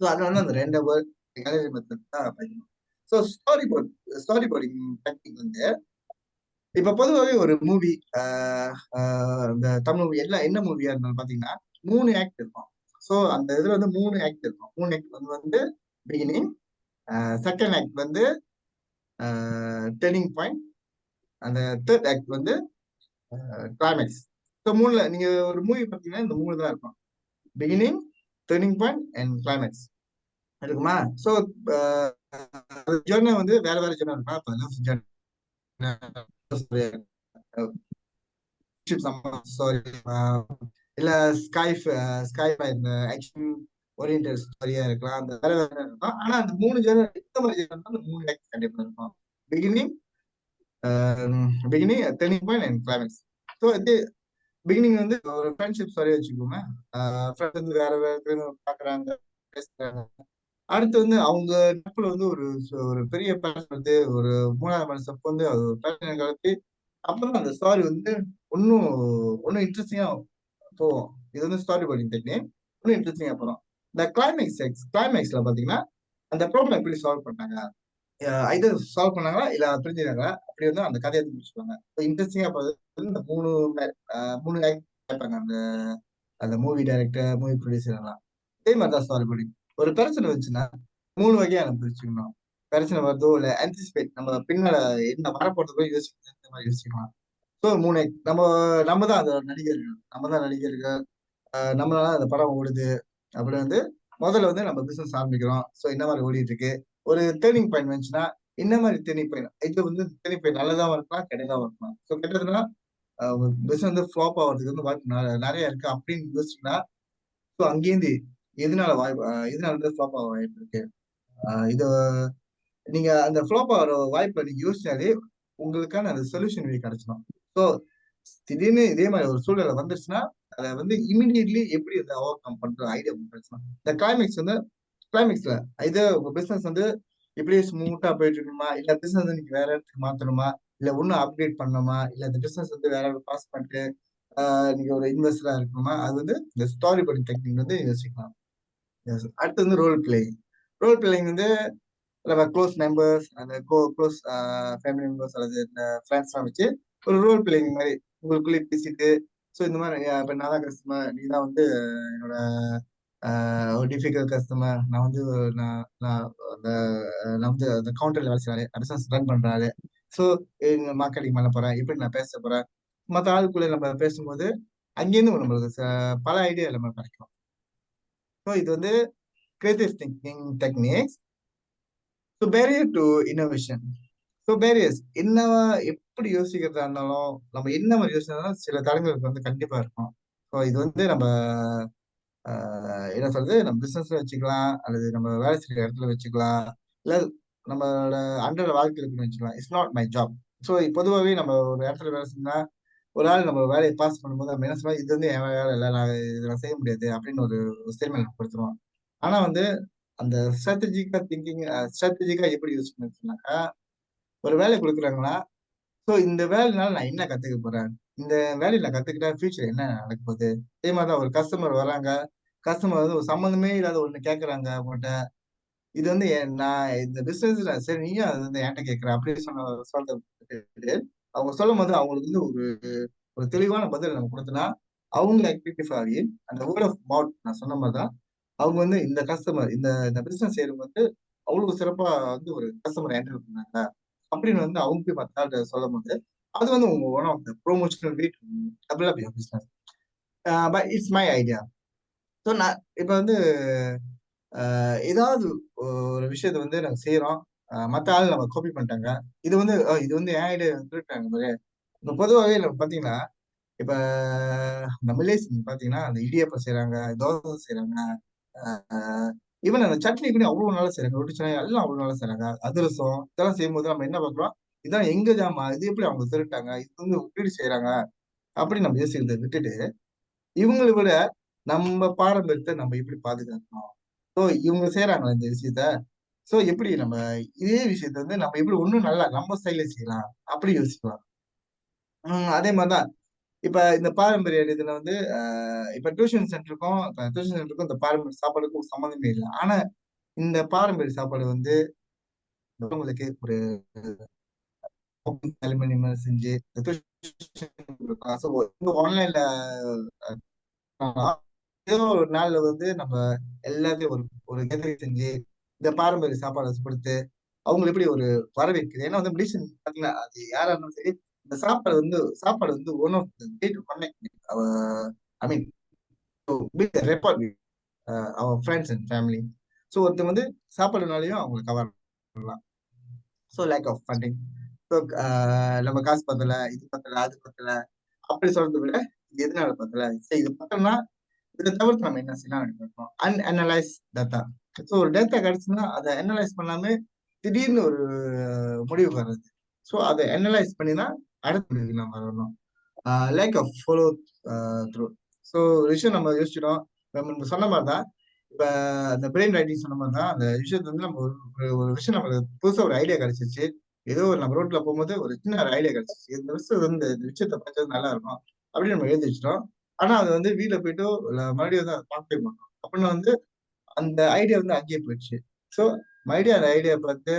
ஸோ அதனால அந்த 2 வேர்ட் கேலரி மெத்தட் தான் படிக்கணும். ஸோ ஸ்டோரி போர்டிங் டெக்னிக் வந்து இப்ப பொதுவாகவே ஒரு மூவி இந்த தமிழ் மூவி எல்லாம் என்ன மூவியா இருந்தாலும் பாத்தீங்கன்னா 3 ஆக்ட் இருக்கும். ஸோ அந்த இதுல வந்து 3 ஆக்ட் இருக்கும். 3 ஆக்ட் வந்து பிகினிங், செகண்ட் ஆக்ட் வந்து டர்னிங் பாயிண்ட், அந்த தேர்ட் ஆக்ட் வந்து கிளைமேக்ஸ். ஸோ 3ல நீங்க ஒரு மூவி பாத்தீங்கன்னா இந்த 3 தான் இருக்கும். Beginning, turning point and climax இருக்குமா? ஸோ ஜெர்னி வந்து வேற வேற ஜெர்னி இருக்கும். இப்போ லவ் ஜெர்னி, ஸ்டோரி, இல்ல ஸ்கை இந்த ஆக்ஷன் ஓரியன்டட் ஸ்டோரியா இருக்கலாம். அந்த வேற வேற இருக்கும். ஆனா அந்த 3 ஜெர்னி இந்த மாதிரி ஜெர்னி அந்த 3 ஆக்ட் கண்டிப்பா இருக்கும். Beginning, turning point and climax. So இது பிகினிங் வந்து ஒரு ஃப்ரெண்ட்ஷிப் ஸ்டோரி வச்சுக்கோங்க. ஃப்ரெண்ட் வந்து வேற வேற பாக்குறாங்க, பேசுறாங்க. அடுத்து வந்து அவங்க நட்புல வந்து ஒரு பெரிய பேரன் வந்து ஒரு 3ஆவது மனுஷன் வந்து அது ஒரு பிரச்சனை கலத்தி அப்புறம் அந்த ஸ்டோரி வந்து ஒன்னும் ஒன்னும் இன்ட்ரெஸ்டிங்கா போகும். இது வந்து ஸ்டோரி போர்டிங் டெக்னிக். இன்னும் இன்ட்ரெஸ்டிங்கா போகும். இந்த கிளைமேக்ஸ்ல பாத்தீங்கன்னா அந்த ப்ராப்ளம் எப்படி சால்வ் பண்ணாங்க, இது சால்வ் பண்ணாங்களா இல்ல பிரிஞ்சுறாங்களா, அப்படி வந்து அந்த கதையை முடிச்சுப்பாங்க. இன்ட்ரெஸ்டிங்கா போகுது. இந்த 3 ஆக்ட் கேட்பாங்க அந்த அந்த மூவி டைரக்டர், மூவி ப்ரொடியூசர் எல்லாம். இதே மாதிரிதான் ஸ்டோரி போர்டிங். ஒரு பிரச்சனை வந்துச்சுன்னா 3 வகையா நம்ம பிரிச்சுக்கணும். பிரச்சனை வருதோ இல்ல ஆன்டிசிபேட் நம்ம பின்னால என்ன வரப்போறது போய் யோசிக்கிறது இந்த மாதிரி யோசிக்கலாம். ஸோ 3 நம்ம தான் அந்த நடிகர்கள், நம்ம தான் நடிகர்கள், நம்மளால அந்த படம் ஓடுது. அப்படி வந்து முதல்ல வந்து நம்ம பிசினஸ் ஆரம்பிக்கிறோம். ஸோ என்ன மாதிரி ஓடிட்டு இருக்கு, ஒரு டேர்னிங் பாயிண்ட் வந்துச்சுன்னா என்ன மாதிரி டேர்னிங் பாயிண்ட், இது வந்து டேர்னிங் பாயிண்ட் நல்லதாவும் இருக்கலாம் கெட்டதாவும் இருக்கலாம். ஸோ கெட்டதுன்னா பிசினஸ் வந்து ஃபிளாப் ஆகிறதுக்கு வந்து வாய்ப்பு நிறைய இருக்கு அப்படின்னு யோசிச்சுன்னா ஸோ அங்கேருந்து எதனால வந்து ஃபிளாப் ஆக வாய்ப்பு இருக்கு, இது நீங்க அந்த ஃபிளாப் ஆகிற வாய்ப்பை நீங்க யோசிச்சாலே உங்களுக்கான அந்த சொல்யூஷன் கிடைச்சிடும். ஸோ திடீர்னு இதே மாதிரி ஒரு சூழ்நிலை வந்துருச்சுன்னா அதை வந்து இமிடியட்லி எப்படி அதை ஓவர் கம் பண்ற ஐடியா கிடைச்சிடும். இந்த கிளைமேக்ஸ்ல இது உங்க பிசினஸ் வந்து இப்படியே ஸ்மூத்தா போயிட்டு இருக்கணுமா, இல்ல பிசினஸ் நீங்க வேற இடத்துக்கு மாத்தணுமா, இல்ல ஒன்னும் அப்கிரேட் பண்ணணுமா, இல்ல இந்த பிசினஸ் வந்து வேற பாஸ் பண்ணிட்டு நீங்க ஒரு இன்வெஸ்டரா இருக்கணுமா, அது வந்து இந்த ஸ்டோரி போர்டிங் டெக்னிக் வந்து யோசிக்கலாம். அடுத்து வந்து ரோல் பிளேயிங் வந்து நம்ம க்ளோஸ் மெம்பர்ஸ், அந்த க்ளோஸ் ஃபேமிலி மெம்பர்ஸ் அல்லது இந்த ஃப்ரெண்ட்ஸ் எல்லாம் வச்சு ஒரு ரோல் பிளேயிங் மாதிரி உங்களுக்குள்ளே பேசிட்டு ஸோ இந்த மாதிரி இப்போ நான் தான் கஸ்டமர், நீ தான் வந்து என்னோட ஒரு டிஃபிகல்ட் கஸ்டமர், நான் வந்து நான் நான் அந்த நான் வந்து அந்த கவுண்டர்ல வேலை செய்யறாரு, பிசினஸ் ரன் பண்றாரு. ஸோ மார்க்கெட்டிங் பண்ண போறேன், எப்படி நான் பேச போறேன், மற்ற ஆளுக்குள்ள நம்ம பேசும்போது அங்கேருந்து நம்மளுக்கு பல ஐடியா நம்ம கிடைக்கும். ஸோ இது வந்து creative thinking techniques. So barrier to innovation. So barriers என்னவா எப்படி யோசிக்கிறதா இருந்தாலும் நம்ம என்ன மாதிரி யோசிச்சாலும் சில தடங்களுக்கு வந்து கண்டிப்பா இருக்கும். ஸோ இது வந்து நம்ம என்ன சொல்றது, நம்ம பிசினஸ்ல வச்சுக்கலாம் அல்லது நம்ம வேலை செய்யற இடத்துல வச்சுக்கலாம், இல்ல நம்மளோட அன்றாட வாழ்க்கையில வச்சுக்கலாம். It's not my job. So பொதுவாகவே நம்ம ஒரு இடத்துல வேலை செஞ்சா ஒரு ஆள் நம்ம வேலையை பாஸ் பண்ணும்போது நம்ம என்ன சொல்லுவோம், இது வந்து என் வேலை இல்லை, நான் இதெல்லாம் செய்ய முடியாது அப்படின்னு ஒரு ஸ்டேட்மெண்ட் கொடுத்துருவோம். ஆனா வந்து அந்த ஸ்ட்ராட்டஜிக்கா எப்படி யூஸ் பண்ணிருக்கோம்னாக்கா, ஒரு வேலை கொடுக்குறாங்கன்னா ஸோ இந்த வேலைனால நான் என்ன கத்துக்க போறேன், இந்த வேலையை நான் கத்துக்கிட்டா ஃபியூச்சர் என்ன நடக்க போகுது. அதே மாதிரிதான் ஒரு கஸ்டமர் வராங்க, கஸ்டமர் வந்து ஒரு சம்மந்தமே இல்லாத ஒண்ணு கேட்கறாங்க உங்கள்கிட்ட, இது வந்து நான் இந்த பிசினஸ்ல சரி நீயும் அது வந்து என்கிட்ட கேட்கற அப்படின்னு சொல்றது அவங்க சொல்லும் போது அவங்களுக்கு வந்து ஒரு ஒரு தெளிவான பதில் நம்ம கொடுத்தோம்னா அவங்க ஆக்டிவிட்டி ஆகி அந்த வேர்ட் ஆஃப் மவுத் நான் சொன்ன மாதிரிதான் அவங்க வந்து இந்த கஸ்டமர் இந்த பிசினஸ் செய்யறவங்க வந்து அவ்வளவு சிறப்பா வந்து ஒரு கஸ்டமர் ஹேண்டில் பண்ணாங்க அப்படின்னு வந்து அவங்க போய் மற்ற சொல்லும் போது அது வந்து உங்க ஒன் ஆஃப் த ப்ரொமோஷனல் வீட் develop your business. But it's my idea. So நான் இப்ப வந்து ஏதாவது ஒரு விஷயத்த வந்து நாங்க செய்யறோம், மத்த ஆள் நம்ம காப்பி பண்ணிட்டாங்க. இது வந்து என் ஐடியா திருட்டாங்க பாரு. இப்ப பொதுவாவே நம்ம பாத்தீங்கன்னா, இப்ப நம்ம மலேசியன் பாத்தீங்கன்னா, அந்த இடியாப்பம் செய்றாங்க, தோசை செய்றாங்க. ஈவன் அந்த சட்னி கூட அவ்வளவு நல்லா செய்றாங்க. ரொட்டி சட்னி எல்லாம் அவ்வளவு நல்லா செய்றாங்க. அதிரசம் இதெல்லாம் செய்யும்போது நம்ம என்ன பண்றோம்? இதான் எங்க ஜாமான். இது எப்படி அவங்க திருட்டாங்க? இது வந்து எப்படி செய்றாங்க? அப்படின்னு நம்ம யோசிக்கிறத விட்டுட்டு, இவங்கள விட நம்ம பாரம்பரியத்த நம்ம எப்படி பாதுகாக்கணும்? சோ இவங்க செய்றாங்க இந்த விஷயத்த. சோ எப்படி நம்ம இதே விஷயத்த வந்து நம்ம எப்படி இன்னும் நல்லா நம்ம ஸ்டைல்ல செய்யலாம்? அப்படி யோசிக்கலாம். அதே மாரி தான். இப்ப இந்த பாரம்பரிய இதுல வந்து இப்ப டியூஷன் சென்டருக்கும் இந்த பாரம்பரிய சாப்பாடுக்கும் சம்மந்தமே இல்ல. ஆனா இந்த பாரம்பரிய சாப்பாடு வந்து உங்களுக்கு ஒரு அலுமினியம் செஞ்சு ஆன்லைன்ல ஏதோ ஒரு நாள்ல வந்து நம்ம எல்லாத்தையும் ஒரு ஒரு கேதரிங் செஞ்சு இந்த பாரம்பரிய சாப்பாடு கொடுத்து அவங்களை எப்படி ஒரு வரவேற்குது. ஏன்னா வந்து மெடிசன் பாத்தீங்கன்னா அது யாரா இருந்தாலும் சரி இந்த சாப்பாடு வந்து one of the connect I mean record our friends and family. So ஒருத்தர் வந்து சாப்பாடுனாலையும் அவங்களை கவர் பண்ணலாம். So lack of funding. So நம்ம காசு பத்தல, இது பத்தல, அது பத்தல அப்படி சொல்றதை விட இது எதனால பத்தல? சரி இது பத்தலன்னா இதை தவிர்த்து நம்ம என்ன செய்யலாம் நினைக்கிறோம். Analyse data. ஸோ ஒரு டேட்டா கிடைச்சுன்னா அதை அனலைஸ் பண்ணாம திடீர்னு ஒரு முடிவு வர்றது. ஸோ அதை அனலைஸ் பண்ணி தான் அடுத்த முடிவுக்கு நம்ம வரணும். Lack of follow through. So ஒரு விஷயம் நம்ம யோசிச்சிடும். நம்ம சொன்ன மாதிரி தான் இப்ப அந்த பிரெயின் ரைட்டிங் சொன்ன மாதிரி தான் அந்த விஷயத்த வந்து நம்ம ஒரு விஷயம் நமக்கு புதுசா ஒரு ஐடியா கிடைச்சிச்சு. ஏதோ ஒரு நம்ம ரோட்ல போகும்போது ஒரு சின்ன ஒரு ஐடியா கிடைச்சிச்சு. இந்த விஷயம் வந்து இந்த விஷயத்த பார்த்தது நல்லா இருக்கும் அப்படின்னு நம்ம எழுதி வச்சிட்டோம். ஆனா அது வந்து வீட்டுல போயிட்டு மறுபடியும் வந்து அதை பார்க்கவே மாட்டோம். அப்படின்னு வந்து அந்த ஐடியா வந்து அங்கேயே போயிடுச்சு. ஸோ மறுபடியும் அந்த ஐடியா பார்த்து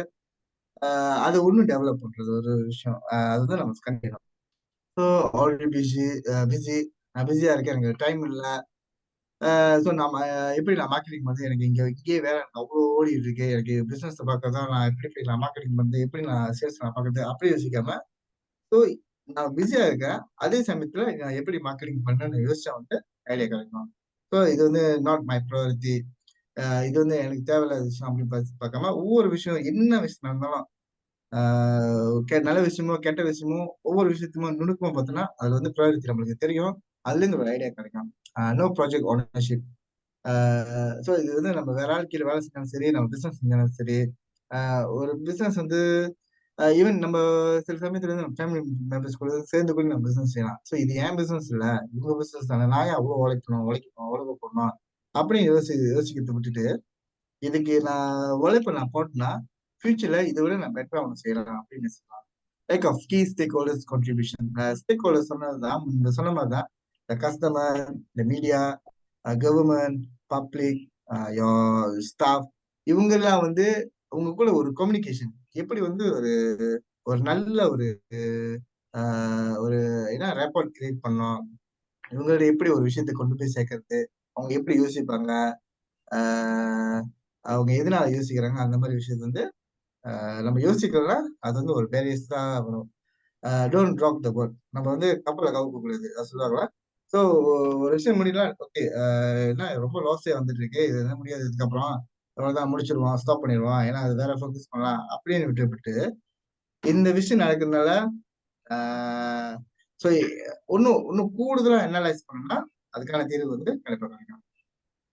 அதை இன்னும் டெவலப் பண்றது ஒரு விஷயம். அது வந்து நம்ம கண்டிப்பா. ஸோ ஆல்ரெடி பிஸி நான் பிஸியா இருக்கேன், எனக்கு டைம் இல்லை. ஸோ நம்ம எப்படி நான் மார்க்கெட்டிங் வந்து எனக்கு இங்கேயே வேலை எனக்கு அவ்வளோ ஓடிட்டு இருக்கு. எனக்கு பிசினஸ் பார்க்கறதா நான் எப்படி போய் நான் மார்க்கெட்டிங் வந்து எப்படி நான் சேல்ஸ் நான் பார்க்கறது அப்படி யோசிக்காம, ஸோ நான் பிஸியா இருக்கேன். அதே சமயத்துல நான் எப்படி மார்க்கெட்டிங் பண்ணணும்னு யோசிச்சா வந்து ஐடியா கிடைக்கும். ஸோ இது வந்து நாட் மை ப்ரையாரிட்டி. இது வந்து எனக்கு தேவையில்லாத விஷயம் அப்படின்னு பார்க்காம ஒவ்வொரு விஷயம் என்ன விஷயம் இருந்தாலும் நல்ல விஷயமோ கெட்ட விஷயமோ ஒவ்வொரு விஷயத்தையும் நுணுக்கமா பார்த்தோம்னா அதுல வந்து ப்ரையாரிட்டி நம்மளுக்கு தெரியும். அதுல இருந்து ஒரு ஐடியா கிடைக்கும். No project ownership. ஸோ இது வந்து நம்ம வேற ஆள் கீழே வேலை செஞ்சாலும் சரி, நம்ம பிசினஸ் செஞ்சாலும் சரி, ஒரு பிசினஸ் வந்து ஈவன் நம்ம சில சமயத்துல வந்து நம்ம ஃபேமிலி மெம்பர்ஸ் கூட சேர்ந்து கூட நம்ம பிசினஸ் செய்யலாம். ஸோ இது ஏன் பிசினஸ் இல்ல, இவங்க பிசினஸ் தானே, நான் ஏன் அவ்வளவு உழைக்க போடணும் அப்படின்னு யோசிக்கிறத விட்டுட்டு, இதுக்கு நான் போட்டேன்னா ஃபியூச்சர்ல இதை விட நான் பெட்டரா ஒன்று செய்யலாம் அப்படின்னு சொல்லலாம். Like of key stakeholders contribution. Stakeholders சொன்னதுதான் இந்த சொன்ன மாதிரி தான் இந்த கஸ்டமர், இந்த மீடியா, கவர்மெண்ட், பப்ளிக், ஸ்டாஃப் இவங்கெல்லாம் வந்து உங்க கூட ஒரு கம்யூனிகேஷன் எப்படி வந்து ஒரு ஒரு நல்ல ஒரு என்ன ரேப்பார்ட் கிரியேட் பண்ணோம். இவங்களோட எப்படி ஒரு விஷயத்தை கொண்டு போய் சேர்க்கறது, அவங்க எப்படி யோசிப்பாங்க, அவங்க எதனால யோசிக்கிறாங்க அந்த மாதிரி விஷயத்த வந்து நம்ம யோசிக்கிறோம்னா அது வந்து ஒரு பேரியஸ் தான் வரும். Don't drop the boat. நம்ம வந்து கப்பலை கவுக்க கூடாது அது சொல்லுவாங்களா. ஸோ ஒரு விஷயம் முடியல ஓகே, என்ன ரொம்ப லாஸே வந்துட்டு இருக்கு, இது என்ன முடியாது, இதுக்கப்புறம் அவ்வளவுதான் முடிச்சிருவோம், ஸ்டாப் பண்ணிடுவோம், ஏன்னா அது வேற ஃபோக்கஸ் பண்ணலாம் அப்படின்னு விட்டு இந்த விஷயம் நடக்கிறதுனால ஸோ இன்னும் கூடுதலா அனலைஸ் பண்ணோம்னா அதுக்கான தீர்வு வந்து கண்டிப்பா கிடைக்கும்.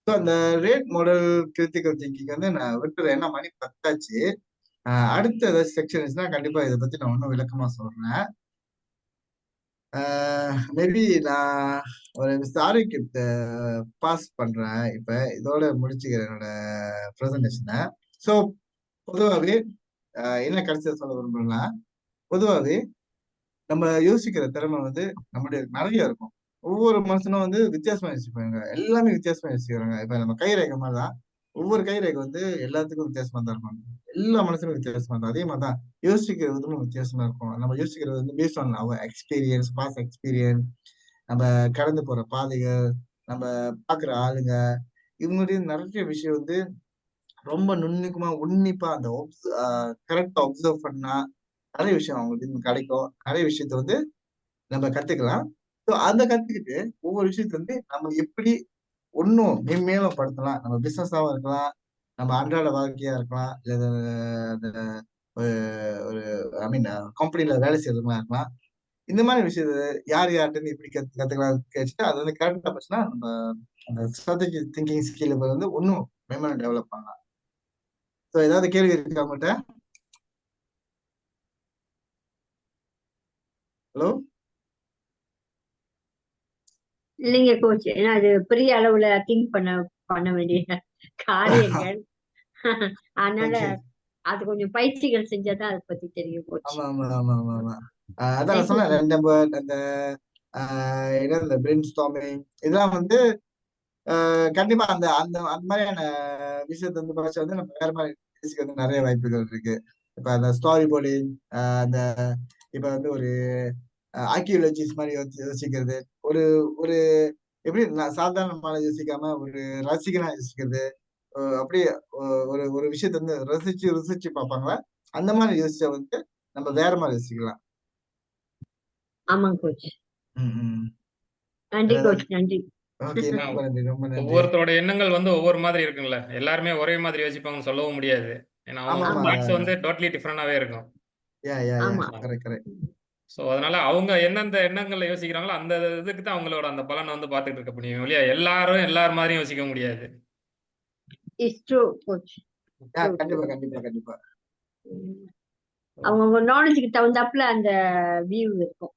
ஸோ அந்த ரேட் மாடல் கிரிட்டிக்கல் திங்கிங் வந்து நான் விட்டுறேன். ஏன்னா மணி 10 அடுத்த ஏதாச்சும் செக்ஷன் இருந்துச்சுன்னா கண்டிப்பா இதை பத்தி நான் இன்னும் விளக்கமா சொல்றேன். மேபி நான் ஒரு ஆரோக்கியத்த பாஸ் பண்றேன். இப்ப இதோட முடிச்சுக்கிறேன் என்னோட ப்ரெசன்டேஷனை. ஸோ பொதுவாகவே என்ன கடைசியா சொல்ல விரும்புறேன்னா, பொதுவாகவே நம்ம யோசிக்கிற திறமை வந்து நம்முடைய நிறைய இருக்கும். ஒவ்வொரு மனுஷனும் வந்து வித்தியாசமா யோசிப்பாங்க. எல்லாமே வித்தியாசமா யோசிக்கிறாங்க. இப்ப நம்ம கைரேகை மாதிரிதான் ஒவ்வொரு கைரேகை வந்து எல்லாத்துக்கும் வித்தியாசமா தான் இருக்கும். எல்லா மனுஷனும் வித்தியாசமா இருக்கும். அதே மாதிரிதான் யோசிக்கிற விதமும் வித்தியாசமா இருக்கும். நம்ம யோசிக்கிறது வந்து based on our experience, past experience, நம்ம கடந்து போற பாதைகள், நம்ம பாக்குற ஆளுங்க, இவங்களுடைய நிறைய விஷயம் வந்து ரொம்ப நுண்ணிக்குமா உன்னிப்பா அந்த கரெக்டா அப்சர்வ் பண்ணா நிறைய விஷயம் அவங்களுக்கு கிடைக்கும். நிறைய விஷயத்த வந்து நம்ம கத்துக்கலாம். ஸோ அந்த கத்துக்கிட்டு ஒவ்வொரு விஷயத்துல வந்து நம்ம எப்படி இன்னும் மென்மேலும் படுத்தலாம். நம்ம பிசினஸாவும் இருக்கலாம், நம்ம அன்றாட வாழ்க்கையா இருக்கலாம், இல்ல அந்த ஒரு ஒரு ஐ மீன் கம்பெனில வேலை செய்யறதுமா இருக்கலாம். இந்த மாதிரி விஷயத்த யார் யார்கிட்ட இருந்து எப்படி கத்துக்கலாம் கேட்டுட்டு அது வந்து கரெக்டா போச்சுன்னா நம்ம அந்த ஸ்ட்ராட்டஜி திங்கிங் ஸ்கில் வந்து இன்னும் மேம்பட டெவலப் பண்ணலாம். ஸோ ஏதாவது கேள்வி இருக்கு அவங்ககிட்ட? ஹலோ? இல்லைங்க கோச். ஏன்னா அது பெரிய அளவுல திங்க் பண்ண வேண்டிய காரியங்கள். அதனால ஓகே. அது கொஞ்சம் பயிற்சிகள் செஞ்சாதான் அதை பத்தி தெரியும் கோச். ஆமா ஆமா ஆமா ஆமா ஆமா. அதான் நான் தேங்க்யூ சொன்னேன் கோச். நம்ம அந்த என்ன இந்த பிரெயின் ஸ்டாமிங் இதெல்லாம் வந்து கண்டிப்பா அந்த அந்த அந்த மாதிரியான விஷயத்த வந்து படிச்சா வந்து நம்ம வேற மாதிரி யோசிக்க வந்து நிறைய வாய்ப்புகள் இருக்கு. இப்ப அந்த ஸ்டாரி போர்டிங் அந்த இப்ப வந்து ஒரு ஆர்கியோலஜிஸ்ட் மாதிரி யோசிக்கிறது, ஒரு ஒரு எப்படி சாதாரணமான யோசிக்காம ஒரு ரசிகனா யோசிக்கிறது, அப்படியே ஒரு ஒரு விஷயத்த வந்து ரசிச்சு ருசிச்சு பார்ப்பாங்களா, அந்த மாதிரி யோசிச்சா வந்து நம்ம வேற மாதிரி யோசிக்கலாம். ஆமாங்க கோச். ம், ம். நன்றி வேற கோச். நன்றி. ஓகே. ரொம்ப நன்றி, ரொம்ப நன்றி. ஒவ்வொருத்தரோட எண்ணங்கள் வந்து ஒவ்வொரு மாதிரி இருக்குங்கள. எல்லாருமே ஒரே மாதிரி யோசிப்பாங்கன்னு சொல்லவும் முடியாது. ஏன்னா ஆமா அவங்க ஆமா. தாட்ஸ் வந்து டோட்டலி டிஃபரெண்டாவே இருக்கும். யா யா யா ஆமா. Correct correct. ஸோ அதனால அவங்க எந்தெந்த எண்ணங்கள்ல யோசிக்கிறாங்களோ அந்த இதுக்கு தான் அவங்களோட அந்த பலனை வந்து பார்த்துட்டு இருக்க முடியும் இல்லையா? எல்லாரும் எல்லார் மாதிரியும் யோசிக்க முடியாது. It's true coach. கண்டிப்பா கண்டிப்பா கண்டிப்பா. அவங்க நாலேஜுக்கு தகுந்தாப்புல அந்த வியூ இருக்கும்.